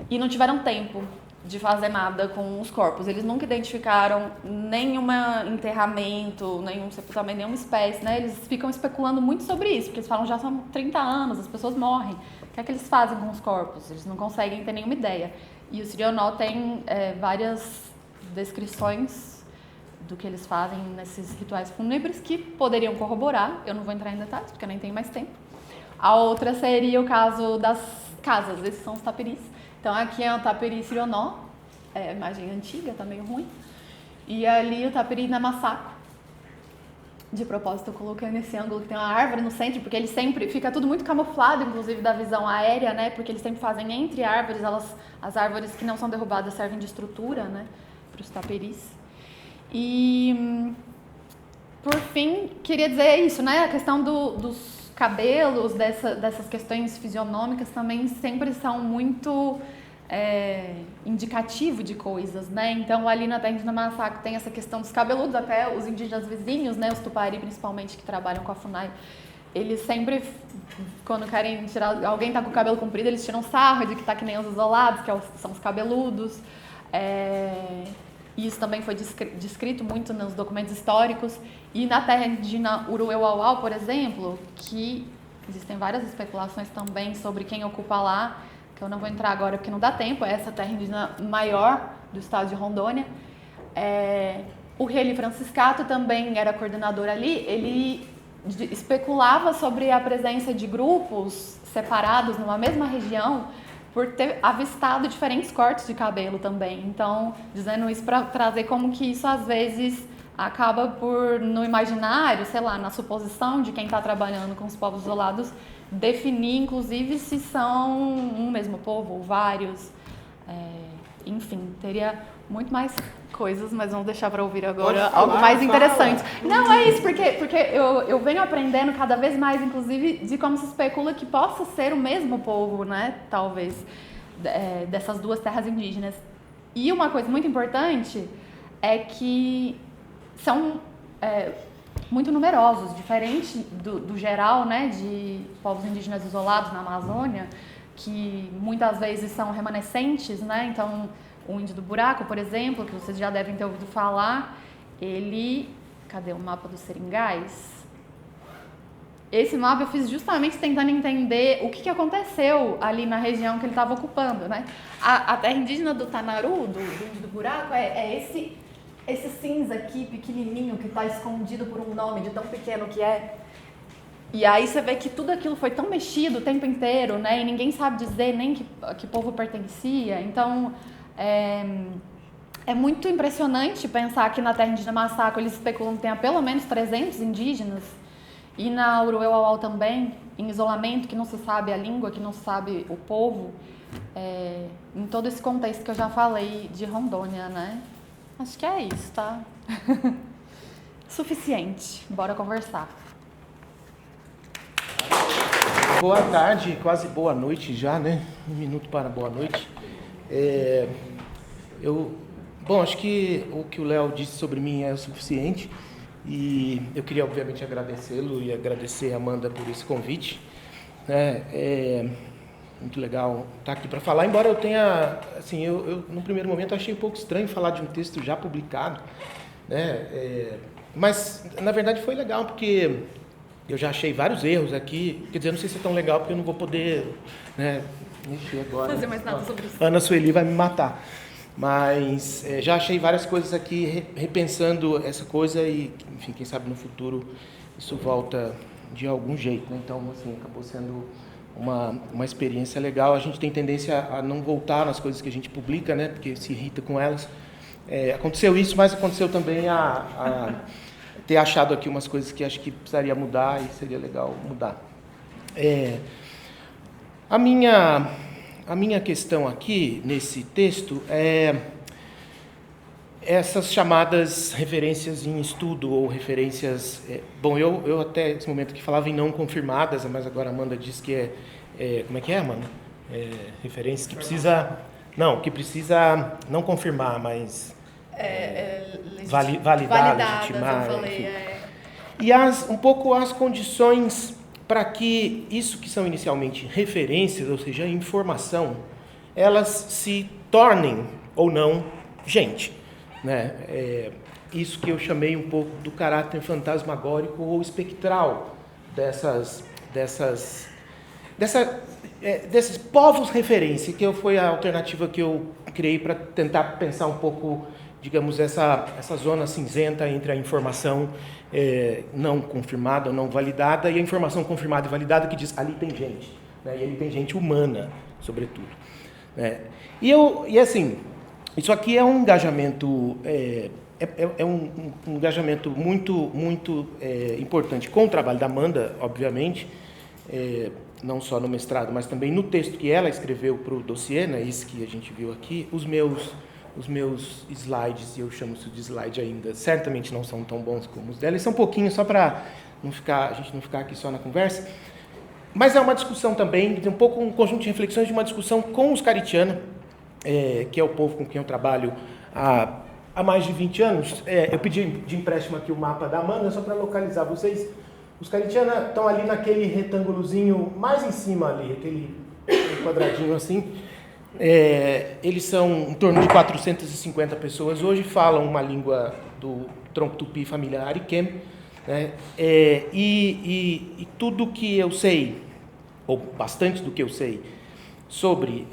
e não tiveram tempo de fazer nada com os corpos. Eles nunca identificaram nenhum enterramento, nenhum sepultamento, nenhuma espécie, né? Eles ficam especulando muito sobre isso, porque eles falam já são 30 anos, as pessoas morrem. O que é que eles fazem com os corpos? Eles não conseguem ter nenhuma ideia. E o Sirionó tem várias descrições do que eles fazem nesses rituais fúnebres que poderiam corroborar. Eu não vou entrar em detalhes, porque eu nem tenho mais tempo. A outra seria o caso das casas. Esses são os tapiris. Então aqui é o tapiri Sirionó, a imagem antiga, tá meio ruim. E ali o tapiri Namasako. De propósito eu coloquei nesse ângulo que tem uma árvore no centro, porque ele sempre fica tudo muito camuflado, inclusive da visão aérea, né? Porque eles sempre fazem entre árvores, as árvores que não são derrubadas servem de estrutura, né? Para os tapiris. E por fim, queria dizer isso, né? A questão dos cabelos, dessas questões fisionômicas também sempre são muito indicativo de coisas, né? Então ali na terra indígena Masako tem essa questão dos cabeludos, até os indígenas vizinhos, né? Os Tupari principalmente, que trabalham com a FUNAI, eles sempre, quando querem tirar, alguém tá com o cabelo comprido, eles tiram sarro de que tá que nem os isolados, são os cabeludos. Isso também foi descrito muito nos documentos históricos. E na terra indígena Urueuauau, por exemplo, que existem várias especulações também sobre quem ocupa lá, que eu não vou entrar agora porque não dá tempo, é essa terra indígena maior do estado de Rondônia. O Reli Franciscato também era coordenador ali, ele especulava sobre a presença de grupos separados numa mesma região, por ter avistado diferentes cortes de cabelo também. Então, dizendo isso para trazer como que isso às vezes acaba por, no imaginário, sei lá, na suposição de quem está trabalhando com os povos isolados, definir inclusive se são um mesmo povo ou vários. Enfim, teria muito mais coisas, mas vamos deixar para ouvir agora algo mais interessante. Não, é isso, porque eu venho aprendendo cada vez mais, inclusive, de como se especula que possa ser o mesmo povo, né, talvez, dessas duas terras indígenas. E uma coisa muito importante é que são muito numerosos, diferente do geral, né, de povos indígenas isolados na Amazônia, que muitas vezes são remanescentes, né, então o índio do buraco, por exemplo, que vocês já devem ter ouvido falar, ele... Cadê o mapa dos seringais? Esse mapa eu fiz justamente tentando entender o que aconteceu ali na região que ele estava ocupando, né? A terra indígena do Tanaru, do índio do buraco, esse cinza aqui, pequenininho, que está escondido por um nome de tão pequeno que é. E aí você vê que tudo aquilo foi tão mexido o tempo inteiro, né? E ninguém sabe dizer nem que povo pertencia. Então... É muito impressionante pensar que na terra indígena Masako eles especulam que tenha pelo menos 300 indígenas, e na Urueuauau também, em isolamento, que não se sabe a língua, que não se sabe o povo, em todo esse contexto que eu já falei de Rondônia, né? Acho que é isso, tá? Suficiente. Bora conversar. Boa tarde, quase boa noite já, né? 1 minuto para boa noite. Bom, acho que o que o Léo disse sobre mim é o suficiente e eu queria obviamente agradecê-lo e agradecer a Amanda por esse convite. muito legal estar aqui para falar, embora eu tenha, assim, eu no primeiro momento achei um pouco estranho falar de um texto já publicado, né? Mas, na verdade, foi legal, porque eu já achei vários erros aqui, quer dizer, não sei se é tão legal, porque eu não vou poder, né, mexer agora. Fazer mais nada sobre isso. Ana Sueli vai me matar. Mas já achei várias coisas aqui, repensando essa coisa e, enfim, quem sabe no futuro isso volta de algum jeito, né? Então, assim, acabou sendo uma experiência legal. A gente tem tendência a não voltar nas coisas que a gente publica, né? Porque se irrita com elas. Aconteceu isso, mas aconteceu também a ter achado aqui umas coisas que acho que precisaria mudar e seria legal mudar. A minha questão aqui, nesse texto, é essas chamadas referências em estudo ou referências... Bom, eu até esse momento aqui falava em não confirmadas, mas agora a Amanda diz que como é que é, Amanda? Referências que precisa... Não, que precisa não confirmar, mas... validar, legitimar. Eu falei, E um pouco as condições para que isso que são inicialmente referências, ou seja, informação, elas se tornem ou não gente, né? Isso que eu chamei um pouco do caráter fantasmagórico ou espectral desses povos referência, que foi a alternativa que eu criei para tentar pensar um pouco, digamos, essa zona cinzenta entre a informação não confirmada ou não validada e a informação confirmada e validada que diz ali tem gente, né? E ali tem gente humana, sobretudo, né? E assim, isso aqui é um engajamento um engajamento muito importante com o trabalho da Amanda, obviamente, não só no mestrado, mas também no texto que ela escreveu para o dossiê, né? Esse que a gente viu aqui. Os meus slides, e eu chamo isso de slide ainda, certamente não são tão bons como os dela, eles são um pouquinho só para a gente não ficar aqui só na conversa, mas é uma discussão também, um pouco um conjunto de reflexões de uma discussão com os Caritiana, que é o povo com quem eu trabalho há mais de 20 anos. Eu pedi de empréstimo aqui o mapa da Amanda, só para localizar vocês. Os Caritiana estão ali naquele retângulozinho mais em cima ali, aquele quadradinho assim. Eles são em torno de 450 pessoas hoje, falam uma língua do tronco tupi familiar ariquém, né? E tudo que eu sei, ou bastante do que eu sei, sobre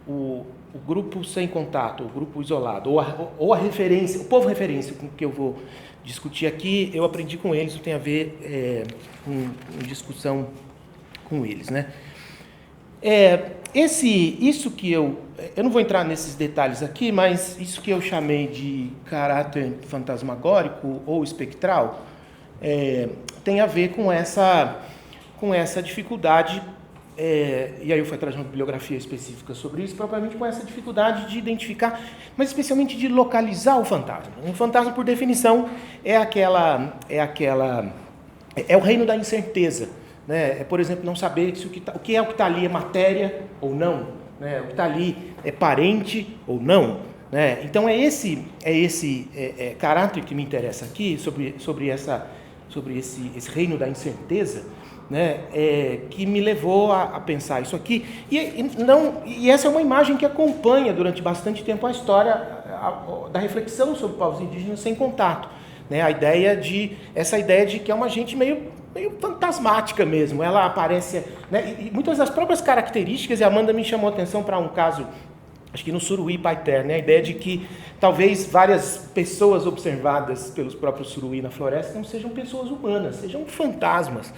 o grupo sem contato, o grupo isolado, ou a referência, o povo referência com que eu vou discutir aqui, eu aprendi com eles, isso tem a ver com discussão com eles, né? Isso que eu não vou entrar nesses detalhes aqui, mas isso que eu chamei de caráter fantasmagórico ou espectral tem a ver com essa dificuldade, e aí eu fui atrás de uma bibliografia específica sobre isso, propriamente com essa dificuldade de identificar, mas especialmente de localizar o fantasma. Um fantasma, por definição, é o reino da incerteza, né? Por exemplo, não saber se o que está ali é matéria ou não, né? O que está ali é parente ou não, né? Então é esse caráter que me interessa aqui, sobre esse reino da incerteza, né? Que me levou a pensar isso aqui. E essa é uma imagem que acompanha durante bastante tempo a história da reflexão sobre povos indígenas sem contato, né? Essa ideia de que é uma gente meio fantasmática mesmo. Ela aparece, né? E muitas das próprias características, e a Amanda me chamou a atenção para um caso, acho que no Suruí Paiter, né? A ideia de que talvez várias pessoas observadas pelos próprios Suruí na floresta não sejam pessoas humanas, sejam fantasmas,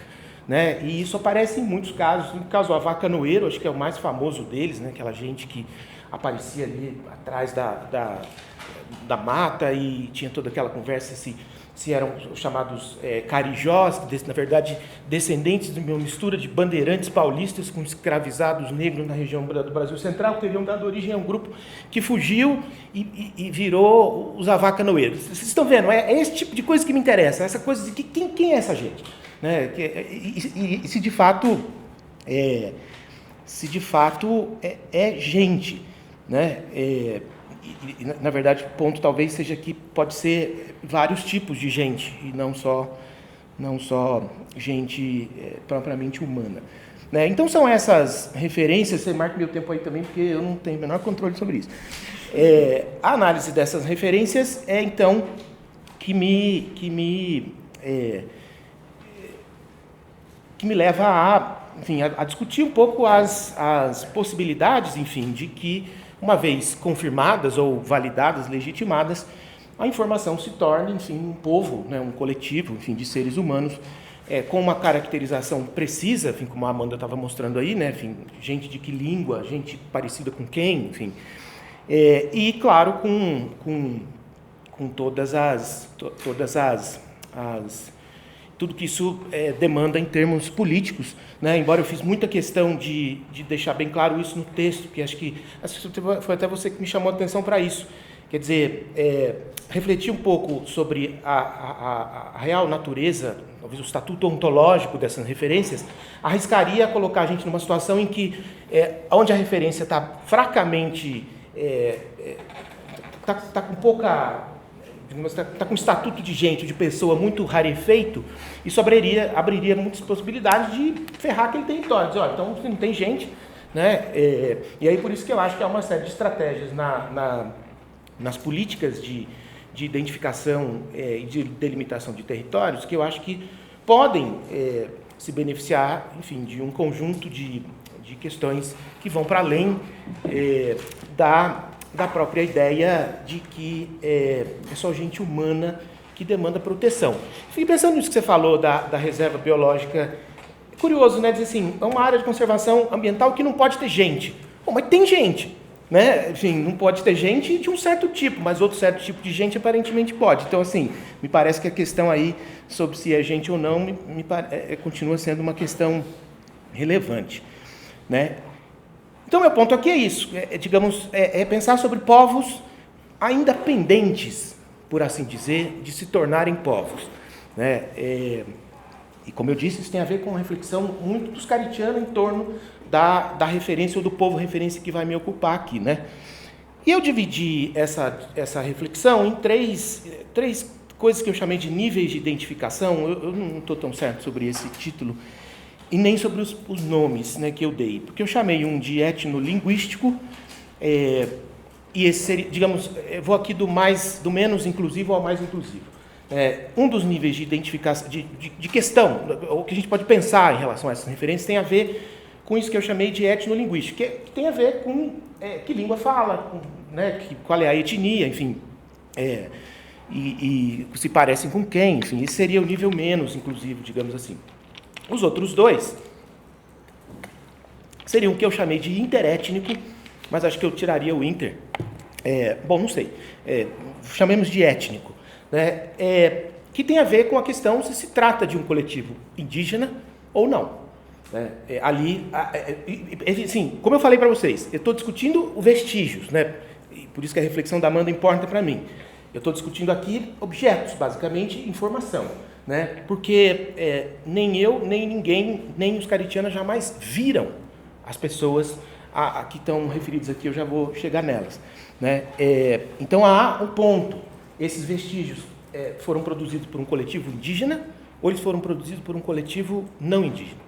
né? E isso aparece em muitos casos. No caso, a vaca noeiro, acho que é o mais famoso deles, né? Aquela gente que aparecia ali atrás da mata e tinha toda aquela conversa se eram os chamados carijós, que na verdade descendentes de uma mistura de bandeirantes paulistas com escravizados negros na região do Brasil Central, que teriam dado origem a um grupo que fugiu e virou os avacanoeiros. Vocês estão vendo? É esse tipo de coisa que me interessa, essa coisa de quem é essa gente, né? E se de fato é gente, né? Na verdade, o ponto talvez seja que pode ser vários tipos de gente e não só gente propriamente humana. né? Então são essas referências, você marca meu tempo aí também, porque eu não tenho o menor controle sobre isso. A análise dessas referências é, então, que me leva a discutir um pouco as possibilidades, enfim, de que, uma vez confirmadas ou validadas, legitimadas, a informação se torne, enfim, um povo, né, um coletivo, enfim, de seres humanos, com uma caracterização precisa, enfim, como a Amanda estava mostrando aí, né, enfim, gente de que língua, gente parecida com quem, enfim, e, claro, com todas as tudo que isso demanda em termos políticos, né? Embora eu fiz muita questão de deixar bem claro isso no texto, que acho que foi até você que me chamou a atenção para isso. Quer dizer, refletir um pouco sobre a real natureza, talvez o estatuto ontológico dessas referências, arriscaria colocar a gente numa situação em que, onde a referência está fracamente, está com pouca... está com um estatuto de gente, de pessoa muito rarefeito, isso abriria muitas possibilidades de ferrar aquele território. Dizer, olha, então não tem gente, né? E aí por isso que eu acho que há uma série de estratégias nas políticas de identificação e de delimitação de territórios que eu acho que podem se beneficiar, enfim, de um conjunto de questões que vão para além da própria ideia de que é só gente humana que demanda proteção. Fiquei pensando nisso que você falou da reserva biológica. É curioso, né? Dizer assim, é uma área de conservação ambiental que não pode ter gente. Bom, mas tem gente, né? Enfim, não pode ter gente de um certo tipo, mas outro certo tipo de gente aparentemente pode. Então, assim, me parece que a questão aí sobre se é gente ou não continua sendo uma questão relevante, né? Então, meu ponto aqui é isso, é pensar sobre povos ainda pendentes, por assim dizer, de se tornarem povos, né? E como eu disse, isso tem a ver com a reflexão muito dos caritianos em torno da referência ou do povo referência que vai me ocupar aqui, né? E eu dividi essa reflexão em três coisas que eu chamei de níveis de identificação. Eu não estou tão certo sobre esse título, e nem sobre os nomes, né, que eu dei. Porque eu chamei um de etnolinguístico, e esse seria, digamos, eu vou aqui do menos inclusivo ao mais inclusivo. Um dos níveis de identificação, de questão, o que a gente pode pensar em relação a essas referências, tem a ver com isso que eu chamei de etnolinguístico, que tem a ver com que língua fala, né, qual é a etnia, enfim, e se parecem com quem, enfim, esse seria o nível menos inclusivo, digamos assim. Os outros dois seriam o que eu chamei de interétnico, mas acho que eu tiraria o inter. Bom, não sei. Chamemos de étnico, né? Que tem a ver com a questão se trata de um coletivo indígena ou não. Assim, como eu falei para vocês, eu estou discutindo os vestígios, né? E por isso que a reflexão da Amanda importa para mim. Eu estou discutindo aqui objetos, basicamente informação. Né? Porque nem eu, nem ninguém, nem os caritianos jamais viram as pessoas que estão referidas aqui, eu já vou chegar nelas. Né? Então há um ponto, esses vestígios foram produzidos por um coletivo indígena ou eles foram produzidos por um coletivo não indígena.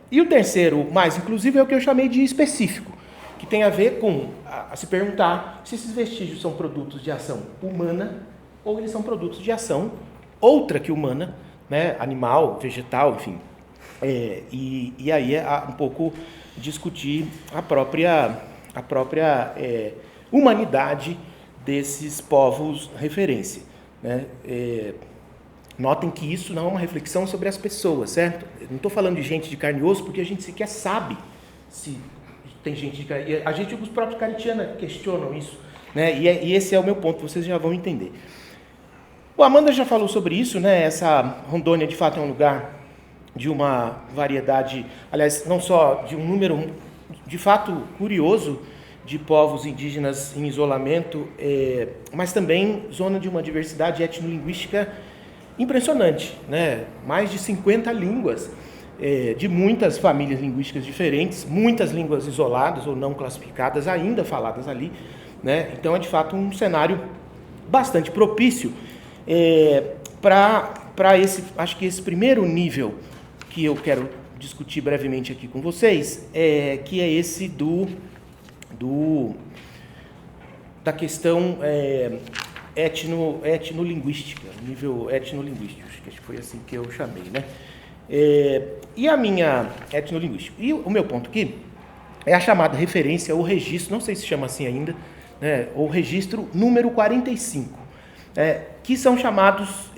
E o terceiro, mais inclusive, é o que eu chamei de específico, que tem a ver com se perguntar se esses vestígios são produtos de ação humana ou eles são produtos de ação outra que humana, né, animal, vegetal, enfim. E aí um pouco discutir a própria humanidade desses povos referência, né? Notem que isso não é uma reflexão sobre as pessoas, certo? Eu não estou falando de gente de carne e osso, porque a gente sequer sabe se tem gente de carne. A gente, os próprios caritianos questionam isso, né? E esse é o meu ponto, vocês já vão entender. O Amanda já falou sobre isso, né? Essa Rondônia, de fato, é um lugar de uma variedade, aliás, não só de um número, de fato, curioso de povos indígenas em isolamento, mas também zona de uma diversidade etnolinguística impressionante, né? Mais de 50 línguas, de muitas famílias linguísticas diferentes, muitas línguas isoladas ou não classificadas, ainda faladas ali, né? Então, é, de fato, um cenário bastante propício para esse, acho que esse primeiro nível que eu quero discutir brevemente aqui com vocês, que é esse da questão etnolinguística, nível etnolinguístico, acho que foi assim que eu chamei, né? E a minha etnolinguística, e o meu ponto aqui é a chamada referência ou registro, não sei se chama assim ainda, né, ou registro número 45, que são chamados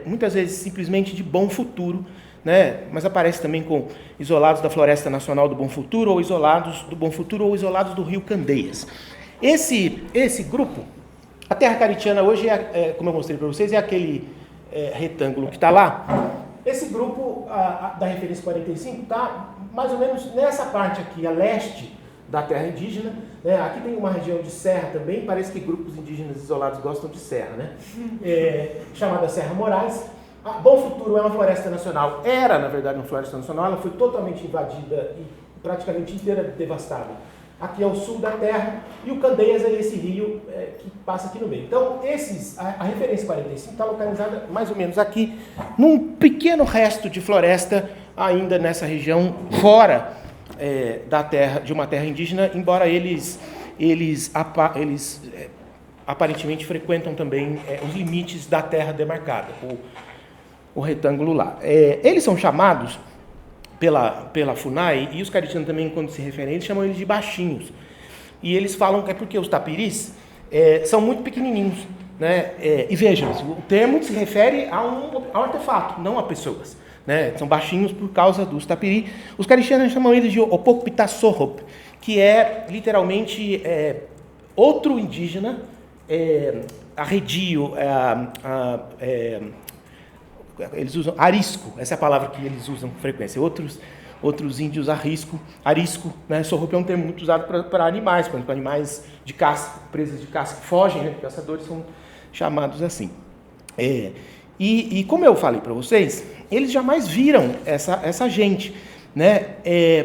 muitas vezes simplesmente de Bom Futuro, né, mas aparece também com isolados da Floresta Nacional do Bom Futuro, ou isolados do Bom Futuro, ou isolados do Rio Candeias. Esse grupo, a terra caritiana hoje, como eu mostrei para vocês, é aquele retângulo que está lá. Esse grupo da referência 45 está mais ou menos nessa parte aqui, a leste da terra indígena, né? Aqui tem uma região de serra também, parece que grupos indígenas isolados gostam de serra, né? Chamada Serra Moraes. Bom Futuro é uma floresta nacional, era na verdade uma floresta nacional, ela foi totalmente invadida e praticamente inteira devastada. Aqui é o sul da terra, e o Candeias é esse rio que passa aqui no meio. Então, a referência 45 está localizada mais ou menos aqui, num pequeno resto de floresta, ainda nessa região, fora da terra, de uma terra indígena, embora eles aparentemente frequentam também os limites da terra demarcada, o retângulo lá. Eles são chamados pela FUNAI, e os caritianos também, quando se referem, eles chamam eles de baixinhos. E eles falam que é porque os tapiris são muito pequenininhos, né? E vejam, o termo se refere a um artefato, não a pessoas, né? São baixinhos por causa dos tapiri. Os caritianos chamam eles de Opokpitassorop, que é literalmente outro indígena, arredio, eles usam arisco, essa é a palavra que eles usam com frequência. Outros índios arisco, né? Sorrup é um termo muito usado para animais, por exemplo, para animais de caça, presas de caça que fogem, né? Caçadores são chamados assim. E como eu falei para vocês, eles jamais viram essa gente, né?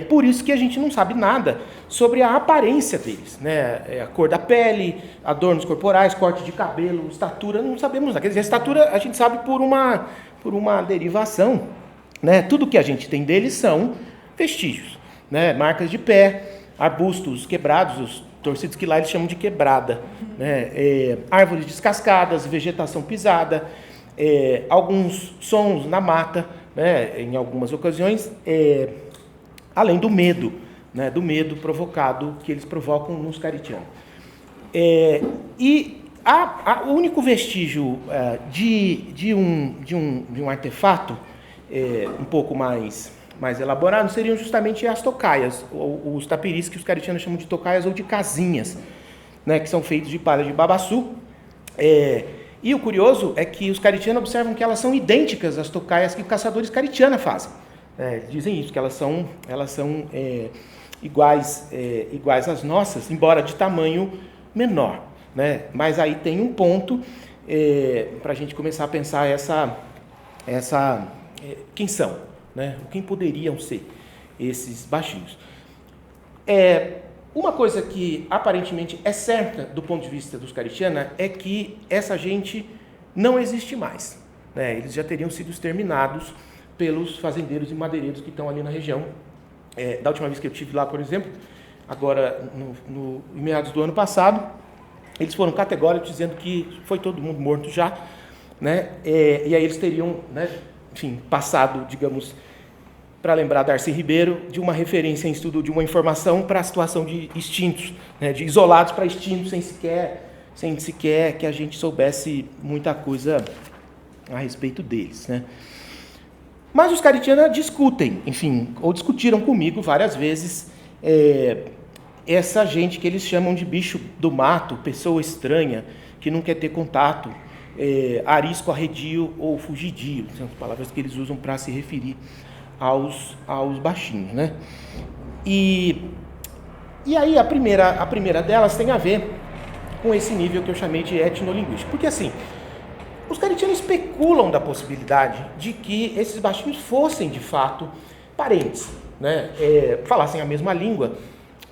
Por isso que a gente não sabe nada sobre a aparência deles, né? A cor da pele, adornos corporais, corte de cabelo, estatura, não sabemos nada. Quer dizer, a estatura a gente sabe por uma derivação, né? Tudo que a gente tem deles são vestígios, né? Marcas de pé, arbustos quebrados, os torcidos que lá eles chamam de quebrada, né? Árvores descascadas, vegetação pisada, alguns sons na mata, né? Em algumas ocasiões, além do medo, né? Do medo provocado que eles provocam nos caritianos. O único vestígio de um artefato um pouco mais elaborado seriam justamente as tocaias, ou os tapiris, que os caritianos chamam de tocaias ou de casinhas, né, que são feitos de palha de babaçu. E o curioso é que os caritianos observam que elas são idênticas às tocaias que os caçadores caritianos fazem. Dizem isso, que elas são iguais às nossas, embora de tamanho menor, né? Mas aí tem um ponto para a gente começar a pensar quem são, né? Quem poderiam ser esses baixinhos. Uma coisa que aparentemente é certa do ponto de vista dos caritianos é que essa gente não existe mais, né? Eles já teriam sido exterminados pelos fazendeiros e madeireiros que estão ali na região. Da última vez que eu estive lá, por exemplo, agora em meados do ano passado, eles foram categóricos dizendo que foi todo mundo morto já, né? E aí eles teriam, né, enfim, passado, digamos, para lembrar Darcy Ribeiro, de uma referência em estudo, de uma informação para a situação de extintos, né, de isolados para extintos, sem sequer que a gente soubesse muita coisa a respeito deles, né? Mas os caritianos discutem, enfim, ou discutiram comigo várias vezes essa gente que eles chamam de bicho do mato, pessoa estranha, que não quer ter contato, arisco, arredio ou fugidio, são as palavras que eles usam para se referir aos baixinhos, né? E aí a primeira delas tem a ver com esse nível que eu chamei de etnolinguístico, porque assim, os caritianos especulam da possibilidade de que esses baixinhos fossem de fato parentes, né? Falassem a mesma língua.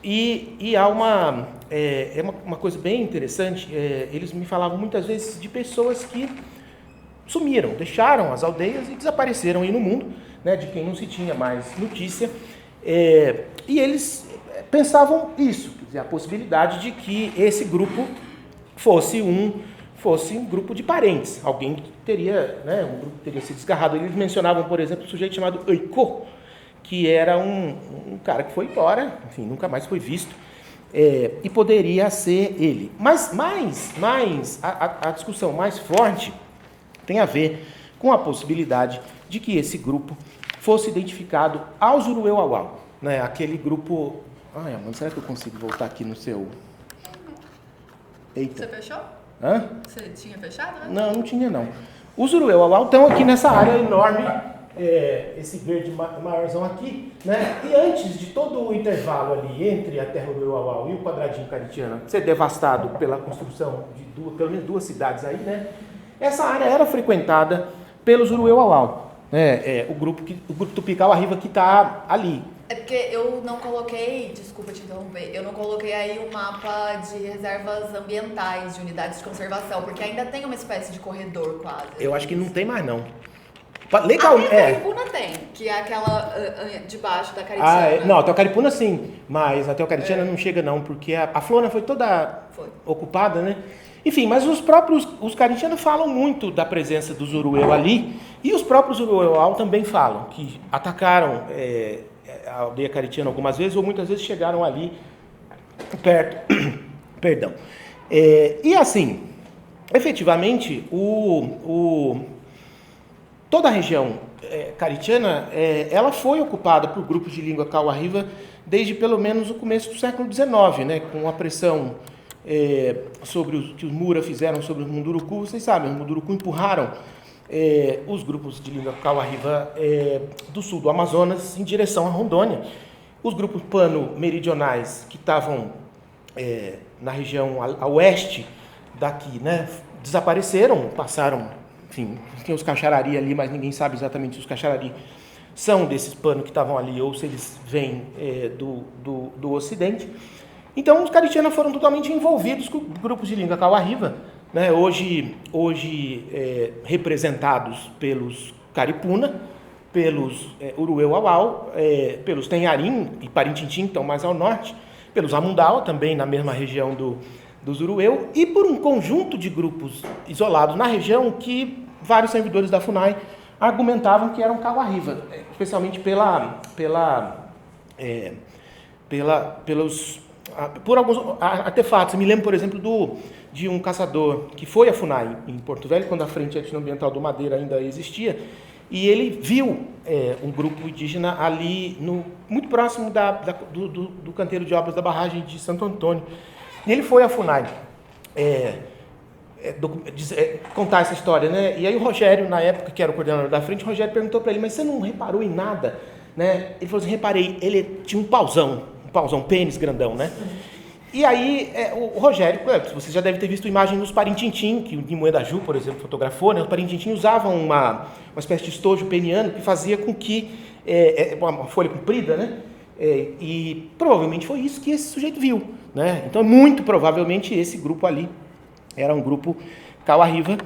E há uma coisa bem interessante, eles me falavam muitas vezes de pessoas que sumiram, deixaram as aldeias e desapareceram aí no mundo, né, de quem não se tinha mais notícia. E eles pensavam isso, quer dizer, a possibilidade de que esse grupo fosse um grupo de parentes, alguém que teria, né, um grupo que teria se desgarrado. Eles mencionavam, por exemplo, um sujeito chamado Oiko, que era um cara que foi embora, enfim, nunca mais foi visto, e poderia ser ele. Mas a discussão mais forte tem a ver com a possibilidade de que esse grupo fosse identificado ao Zurueu-Auau, né, aquele grupo... Ai, mano, será que eu consigo voltar aqui no seu... Eita. Você fechou? Hã? Você tinha fechado, né? Não, não tinha não. Os Zurueu-Auau estão aqui nessa área enorme, esse verde maiorzão aqui, né? E antes de todo o intervalo ali entre a terra Zurueu-Auau e o quadradinho caritiano ser devastado pela construção de pelo menos 2 cidades aí, né? Essa área era frequentada pelos Zurueu-Auau, né? O grupo Tupi-Cauarriva que está ali. É porque eu não coloquei, desculpa te interromper, eu não coloquei aí o mapa de reservas ambientais, de unidades de conservação, porque ainda tem uma espécie de corredor quase. Eu acho que não tem mais não. Legal, a Caripuna tem, que é aquela debaixo da Caritiana. Não, a Teocaripuna sim, mas a Teocaritiana não chega não, porque a Flona foi toda ocupada, né? Enfim, mas os caritianos falam muito da presença do Zurueu ali, e os próprios Zurueu também falam que atacaram a aldeia caritiana algumas vezes, ou muitas vezes chegaram ali perto. Perdão. E assim, efetivamente, toda a região caritiana, ela foi ocupada por grupos de língua cauarriva desde pelo menos o começo do século XIX, né, com a pressão sobre o que os Mura fizeram sobre os Munduruku. Vocês sabem, os Munduruku empurraram os grupos de língua cauarriva do sul do Amazonas em direção a Rondônia. Os grupos pano-meridionais que estavam na região a oeste daqui, né, desapareceram, passaram, enfim, tem os Caxarari ali, mas ninguém sabe exatamente se os Caxarari são desses panos que estavam ali ou se eles vêm do ocidente. Então, os caritianos foram totalmente envolvidos com grupos de língua cauarriva, né, hoje representados pelos Caripuna, pelos Urueu-Auau, pelos Tenharim e Parintintim, que estão mais ao norte, pelos Amundau, também na mesma região dos Urueu, e por um conjunto de grupos isolados na região que vários servidores da FUNAI argumentavam que eram cauarriva, especialmente por alguns artefatos. Eu me lembro, por exemplo, de um caçador que foi à FUNAI em Porto Velho, quando a Frente Etnoambiental do Madeira ainda existia, e ele viu um grupo indígena ali, muito próximo do canteiro de obras da barragem de Santo Antônio. E ele foi à FUNAI contar essa história, né? E aí o Rogério, na época, que era o coordenador da Frente, o Rogério perguntou para ele, mas você não reparou em nada? Né? Ele falou assim, reparei, ele tinha um pauzão, pênis grandão, né? E aí, o Rogério, você já deve ter visto imagem dos Parintintim, que o Nimoedaju, por exemplo, fotografou, né? Os Parintintim usavam uma espécie de estojo peniano que fazia com que, uma folha comprida, né? E provavelmente foi isso que esse sujeito viu, né? Então, muito provavelmente, esse grupo ali era um grupo cauarriva,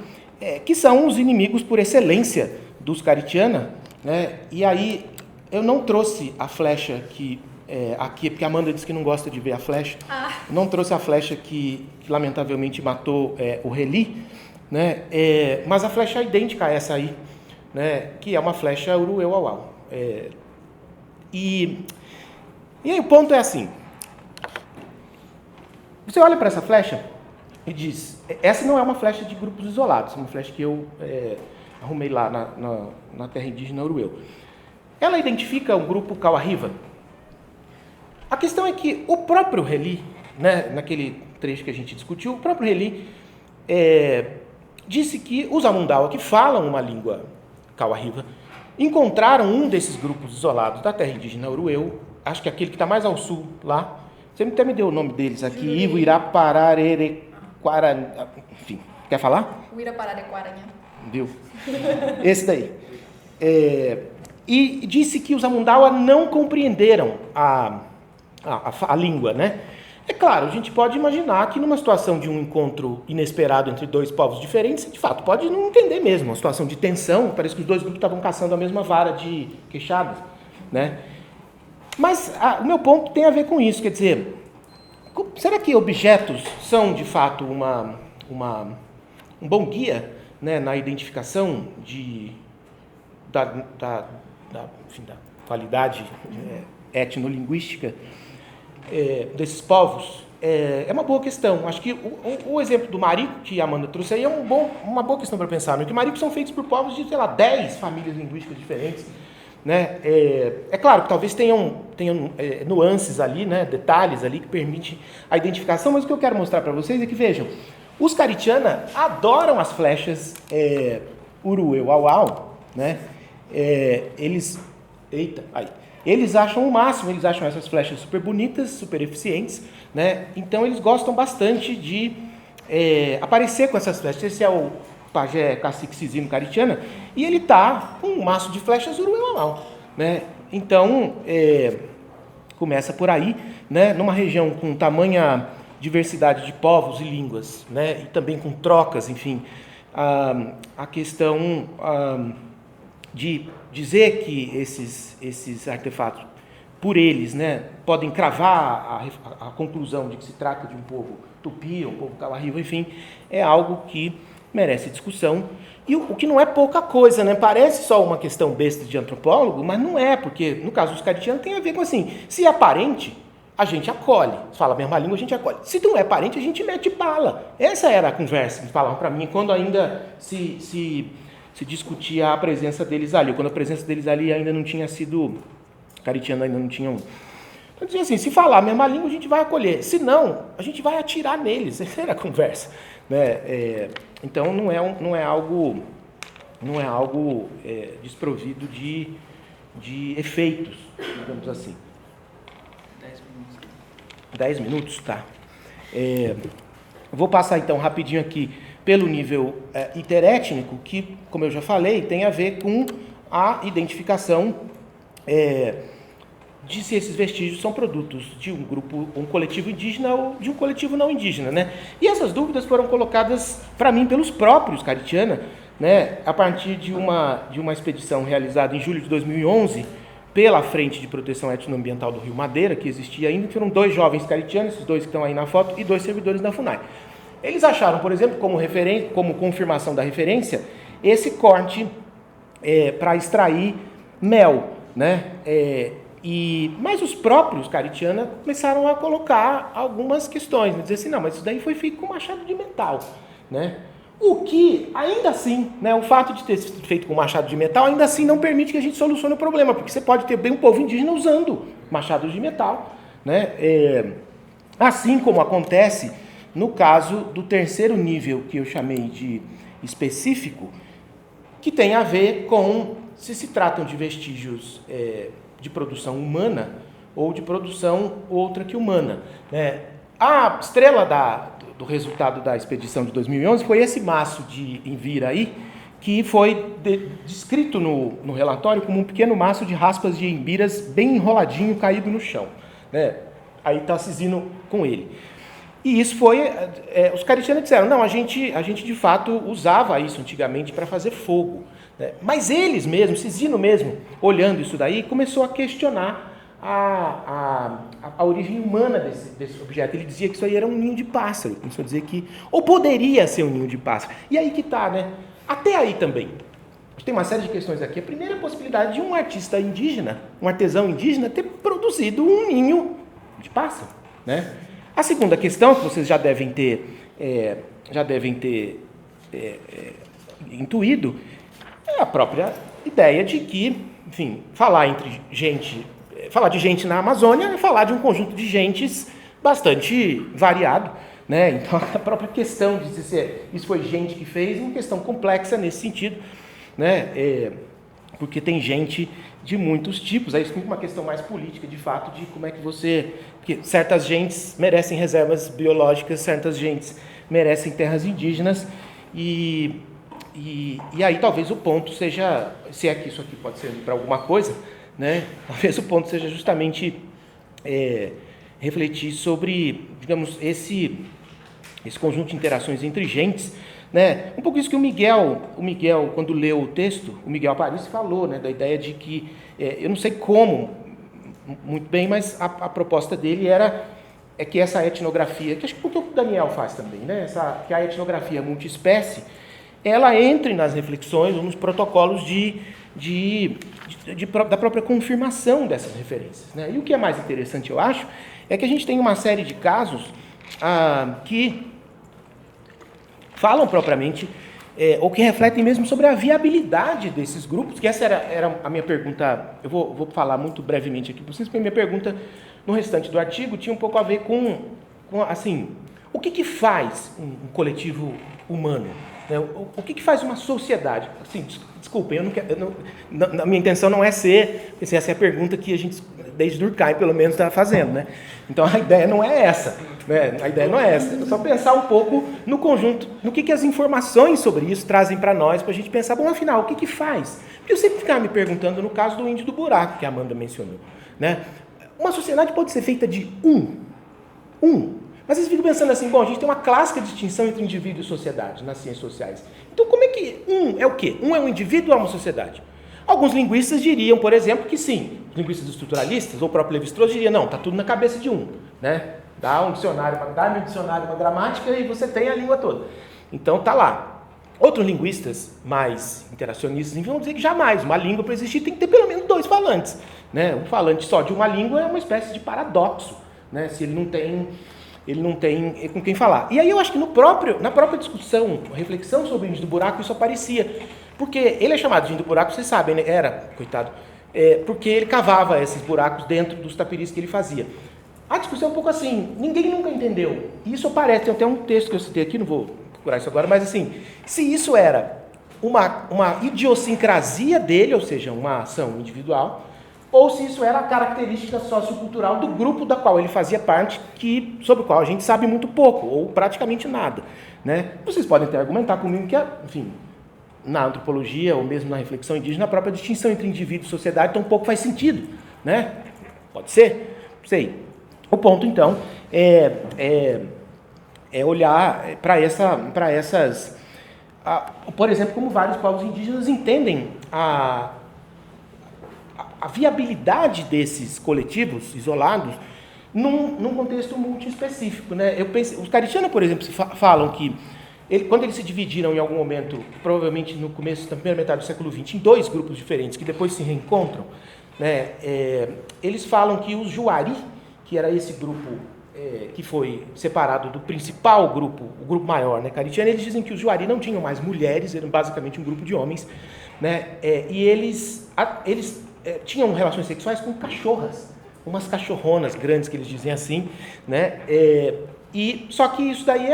que são os inimigos por excelência dos Caritiana, né? E aí, eu não trouxe a flecha aqui, porque a Amanda disse que não gosta de ver a flecha. Não trouxe a flecha que lamentavelmente matou o Reli, né? Mas a flecha é idêntica a essa aí, né? Que é uma flecha Urueu-Auau. E aí o ponto é assim, você olha para essa flecha e diz, essa não é uma flecha de grupos isolados, é uma flecha que eu arrumei lá na terra indígena Urueu. Ela identifica um grupo cauarriva. A questão é que o próprio Reli, né, naquele trecho que a gente discutiu, o próprio Reli disse que os Amundau, que falam uma língua cauarriva, encontraram um desses grupos isolados da terra indígena Urueu, acho que aquele que está mais ao sul lá, você até me deu o nome deles aqui, Ivo Irapararequaranha, enfim, quer falar? O Irapararequaranha. Viu? Esse daí. E disse que os Amundaua não compreenderam a língua, né? É claro, a gente pode imaginar que numa situação de um encontro inesperado entre dois povos diferentes, de fato, pode não entender mesmo, uma situação de tensão, parece que os dois grupos estavam caçando a mesma vara de queixadas, né? Mas o meu ponto tem a ver com isso, quer dizer, será que objetos são, de fato, um bom guia, né, na identificação da qualidade etnolinguística desses povos? É uma boa questão. Acho que o exemplo do marico que a Amanda trouxe aí é uma boa questão para pensar, porque maricos são feitos por povos de, sei lá, 10 famílias linguísticas diferentes, né? É claro que talvez tenham nuances ali, né, detalhes ali que permitem a identificação, mas o que eu quero mostrar para vocês é que, vejam, os Caritiana adoram as flechas urueu-au-au, né? Eles acham o máximo, eles acham essas flechas super bonitas, super eficientes, né? Então eles gostam bastante de aparecer com essas flechas. Esse é o pajé cacique Cisino Caritiana, e ele tá com um maço de flechas urueu-au-au, né? Então, começa por aí, né? Numa região com tamanha diversidade de povos e línguas, né? E também com trocas, enfim, a questão de dizer que esses artefatos, por eles, né, podem cravar a conclusão de que se trata de um povo tupi, um povo kalarriva, enfim, é algo que merece discussão. E o que não é pouca coisa, né? Parece só uma questão besta de antropólogo, mas não é, porque no caso dos caritianos tem a ver com assim, se é parente, a gente acolhe. Se fala a mesma língua, a gente acolhe. Se não é parente, a gente mete bala. Essa era a conversa que falavam para mim quando ainda se discutia a presença deles ali. Quando a presença deles ali ainda não tinha sido... Caritiano ainda não tinham... Então dizia assim, se falar a mesma língua, a gente vai acolher. Se não, a gente vai atirar neles. Essa era a conversa, né? Então não é algo desprovido de efeitos, digamos assim. 10 minutos, tá. Vou passar então rapidinho aqui pelo nível interétnico, que, como eu já falei, tem a ver com a identificação de se esses vestígios são produtos de um grupo, um coletivo indígena ou de um coletivo não indígena, né? E essas dúvidas foram colocadas para mim pelos próprios Caritiana, né? A partir de uma expedição realizada em julho de 2011 pela Frente de Proteção Etnoambiental do Rio Madeira, que existia ainda, que foram 2 jovens caritianos, esses 2 que estão aí na foto, e 2 servidores da FUNAI. Eles acharam, por exemplo, como confirmação da referência, esse corte para extrair mel, né? Mas os próprios Caritiana começaram a colocar algumas questões, né? Dizer assim, não, mas isso daí foi feito com machado de metal, né? O que, ainda assim, né, o fato de ter sido feito com machado de metal, ainda assim não permite que a gente solucione o problema, porque você pode ter bem um povo indígena usando machados de metal, né? Assim como acontece no caso do terceiro nível, que eu chamei de específico, que tem a ver com se tratam de vestígios de produção humana ou de produção outra que humana, né? A estrela do resultado da expedição de 2011 foi esse maço de Envira aí, que foi descrito no relatório como um pequeno maço de raspas de embiras bem enroladinho, caído no chão, né? Aí está Cisino com ele. E isso foi... os caritianos disseram, não, a gente de fato usava isso antigamente para fazer fogo, né? Mas eles mesmos, Cisino mesmo, olhando isso daí, começou a questionar a origem humana desse objeto. Ele dizia que isso aí era um ninho de pássaro. Começou a dizer que... Ou poderia ser um ninho de pássaro. E aí que está, né? Até aí também. Tem uma série de questões aqui. A primeira é a possibilidade de um artista indígena, um artesão indígena, ter produzido um ninho de pássaro, né? A segunda questão, que vocês já devem ter intuído, é a própria ideia de que, enfim, falar de gente na Amazônia é falar de um conjunto de gentes bastante variado, né? Então, a própria questão de se isso foi gente que fez é uma questão complexa nesse sentido, né? Porque tem gente de muitos tipos. Aí isso fica uma questão mais política, de fato, de como é que porque certas gentes merecem reservas biológicas, certas gentes merecem terras indígenas, e aí talvez o ponto seja, se é que isso aqui pode ser para alguma coisa, né? Talvez o ponto seja justamente refletir sobre, digamos, esse conjunto de interações entre gentes, né? Um pouco isso que o Miguel, quando leu o texto, o Miguel Paris falou, né, da ideia de que, eu não sei como, muito bem, mas a proposta dele é que essa etnografia, que acho que o Daniel faz também, né, que a etnografia multiespécie, ela entre nas reflexões ou nos protocolos da própria confirmação dessas referências, né? E o que é mais interessante, eu acho, é que a gente tem uma série de casos que falam propriamente, ou que refletem mesmo sobre a viabilidade desses grupos, que essa era a minha pergunta, eu vou falar muito brevemente aqui para vocês, porque a minha pergunta no restante do artigo tinha um pouco a ver com assim, o que faz um coletivo humano? Né? O que faz uma sociedade? Assim, desculpem, a minha intenção não é ser, essa é a pergunta que a gente, desde Durkheim, pelo menos, está fazendo, né? Então, a ideia não é essa, né? A ideia não é essa, é só pensar um pouco no conjunto, no que as informações sobre isso trazem para nós, para a gente pensar, bom, afinal, o que faz? Porque eu sempre ficava me perguntando, no caso do índio do buraco, que a Amanda mencionou, né? Uma sociedade pode ser feita de mas vocês ficam pensando assim, bom, a gente tem uma clássica distinção entre indivíduo e sociedade nas ciências sociais. Então, como é que é o quê? É um indivíduo ou é uma sociedade? Alguns linguistas diriam, por exemplo, que sim. Os linguistas estruturalistas, ou o próprio Lévi-Strauss diria, não, está tudo na cabeça de né? Dá-me um dicionário, uma gramática e você tem a língua toda. Então, está lá. Outros linguistas mais interacionistas, enfim, vão dizer que jamais uma língua para existir tem que ter pelo menos 2 falantes. Né? Um falante só de uma língua é uma espécie de paradoxo, né? Se ele não tem com quem falar. E aí eu acho que na própria discussão, reflexão sobre o índio do buraco, isso aparecia. Porque ele é chamado de índio do buraco, vocês sabem, né? Coitado, porque ele cavava esses buracos dentro dos tapiris que ele fazia. A discussão é um pouco assim, ninguém nunca entendeu. E isso aparece, tem até um texto que eu citei aqui, não vou procurar isso agora, mas assim, se isso era uma idiosincrasia dele, ou seja, uma ação individual, ou se isso era a característica sociocultural do grupo da qual ele fazia parte, sobre o qual a gente sabe muito pouco, ou praticamente nada. Né? Vocês podem até argumentar comigo que, enfim, na antropologia, ou mesmo na reflexão indígena, a própria distinção entre indivíduo e sociedade tão pouco faz sentido. Né? Pode ser? Não sei. O ponto, então, é olhar para essas... por exemplo, como vários povos indígenas entendem a viabilidade desses coletivos isolados num contexto multiespecífico, né? Os caritianos, por exemplo, falam que quando eles se dividiram em algum momento, provavelmente no começo da primeira metade do século XX, em 2 grupos diferentes que depois se reencontram, né? Eles falam que os Juari, que era esse grupo que foi separado do principal grupo, o grupo maior, né, caritiano, eles dizem que os Juari não tinham mais mulheres, eram basicamente um grupo de homens, né? E eles tinham relações sexuais com cachorras, umas cachorronas grandes, que eles dizem assim, né? Só que isso daí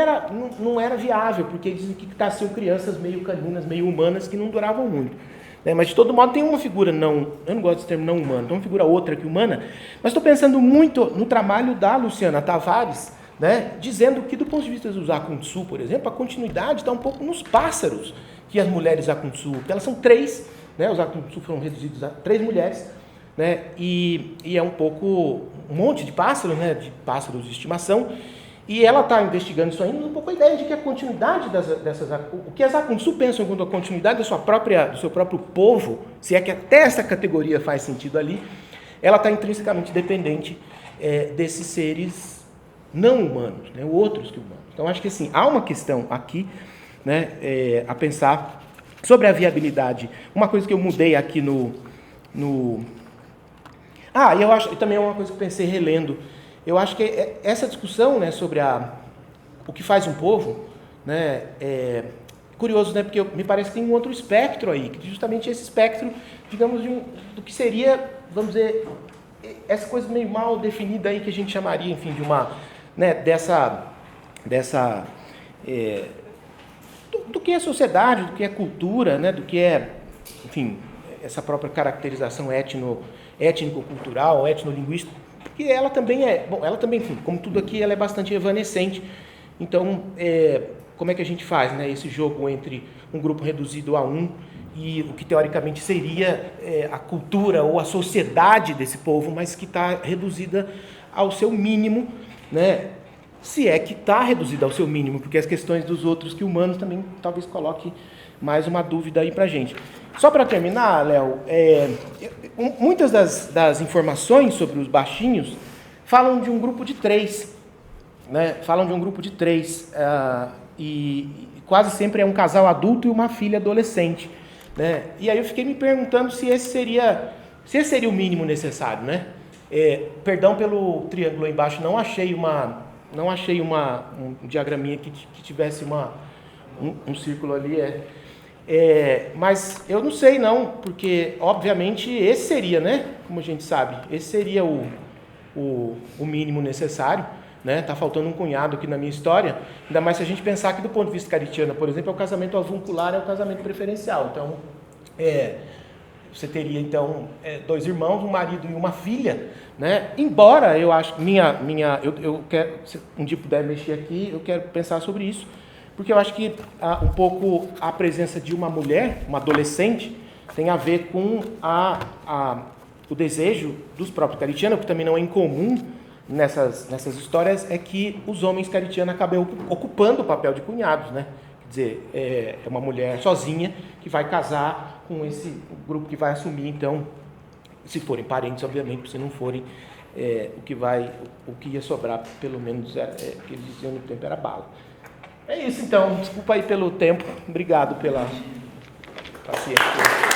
não era viável, porque eles dizem que nasciam crianças meio caninas, meio humanas, que não duravam muito. Né? Mas, de todo modo, tem uma figura eu não gosto desse termo não humano, tem uma figura outra que humana, mas estou pensando muito no trabalho da Luciana Tavares, né? Dizendo que, do ponto de vista dos Akuntsu, por exemplo, a continuidade está um pouco nos pássaros que as mulheres Akuntsu, porque elas são 3, né? Os Akuntsu foram reduzidos a 3 mulheres, né? E é um monte de pássaros, né? De pássaros de estimação, e ela está investigando isso ainda, um pouco a ideia de que a continuidade o que as Akuntsu pensam quanto à continuidade do seu próprio povo, se é que até essa categoria faz sentido ali, ela está intrinsecamente dependente desses seres não humanos, né? Outros que humanos. Então, acho que assim, há uma questão aqui, né? A pensar sobre a viabilidade. Uma coisa que eu mudei aqui e eu acho, e também é uma coisa que eu pensei relendo, eu acho que essa discussão, né, sobre o que faz um povo, né, curioso, né, porque me parece que tem um outro espectro aí, que justamente esse espectro, digamos, do que seria, vamos dizer, essa coisa meio mal definida aí que a gente chamaria, enfim, de uma, né, do que é sociedade, do que é cultura, né, do que é, enfim, essa própria caracterização étnico-cultural, etnolinguística, porque ela também enfim, como tudo aqui, ela é bastante evanescente. Então, como é que a gente faz, né, esse jogo entre um grupo reduzido a e o que teoricamente seria a cultura ou a sociedade desse povo, mas que está reduzida ao seu mínimo, né? Se é que está reduzido ao seu mínimo, porque as questões dos outros que humanos também talvez coloque mais uma dúvida aí para a gente. Só para terminar, Léo, muitas das informações sobre os baixinhos falam de um grupo de 3, né? Falam de um grupo de 3, e quase sempre é um casal adulto e uma filha adolescente, né? E aí eu fiquei me perguntando se esse seria o mínimo necessário, né? Perdão pelo triângulo aí embaixo, não achei um diagraminha que tivesse um círculo ali, mas eu não sei não, porque obviamente esse seria, né? Como a gente sabe, esse seria o mínimo necessário, né? Tá faltando um cunhado aqui na minha história, ainda mais se a gente pensar que do ponto de vista caritiano, por exemplo, o casamento avuncular é o casamento preferencial. Então, você teria então 2 irmãos, um marido e uma filha, né? Embora eu acho eu quero, se um dia puder mexer aqui, eu quero pensar sobre isso, porque eu acho que um pouco a presença de uma mulher, uma adolescente, tem a ver com o desejo dos próprios caritianos, que também não é incomum nessas histórias, é que os homens caritianos acabam ocupando o papel de cunhados, né? Quer dizer, é uma mulher sozinha que vai casar com esse grupo que vai assumir, então, se forem parentes, obviamente, se não forem, o que ia sobrar, pelo menos, que eles diziam no tempo, era bala. É isso, então. Desculpa aí pelo tempo. Obrigado pela paciência.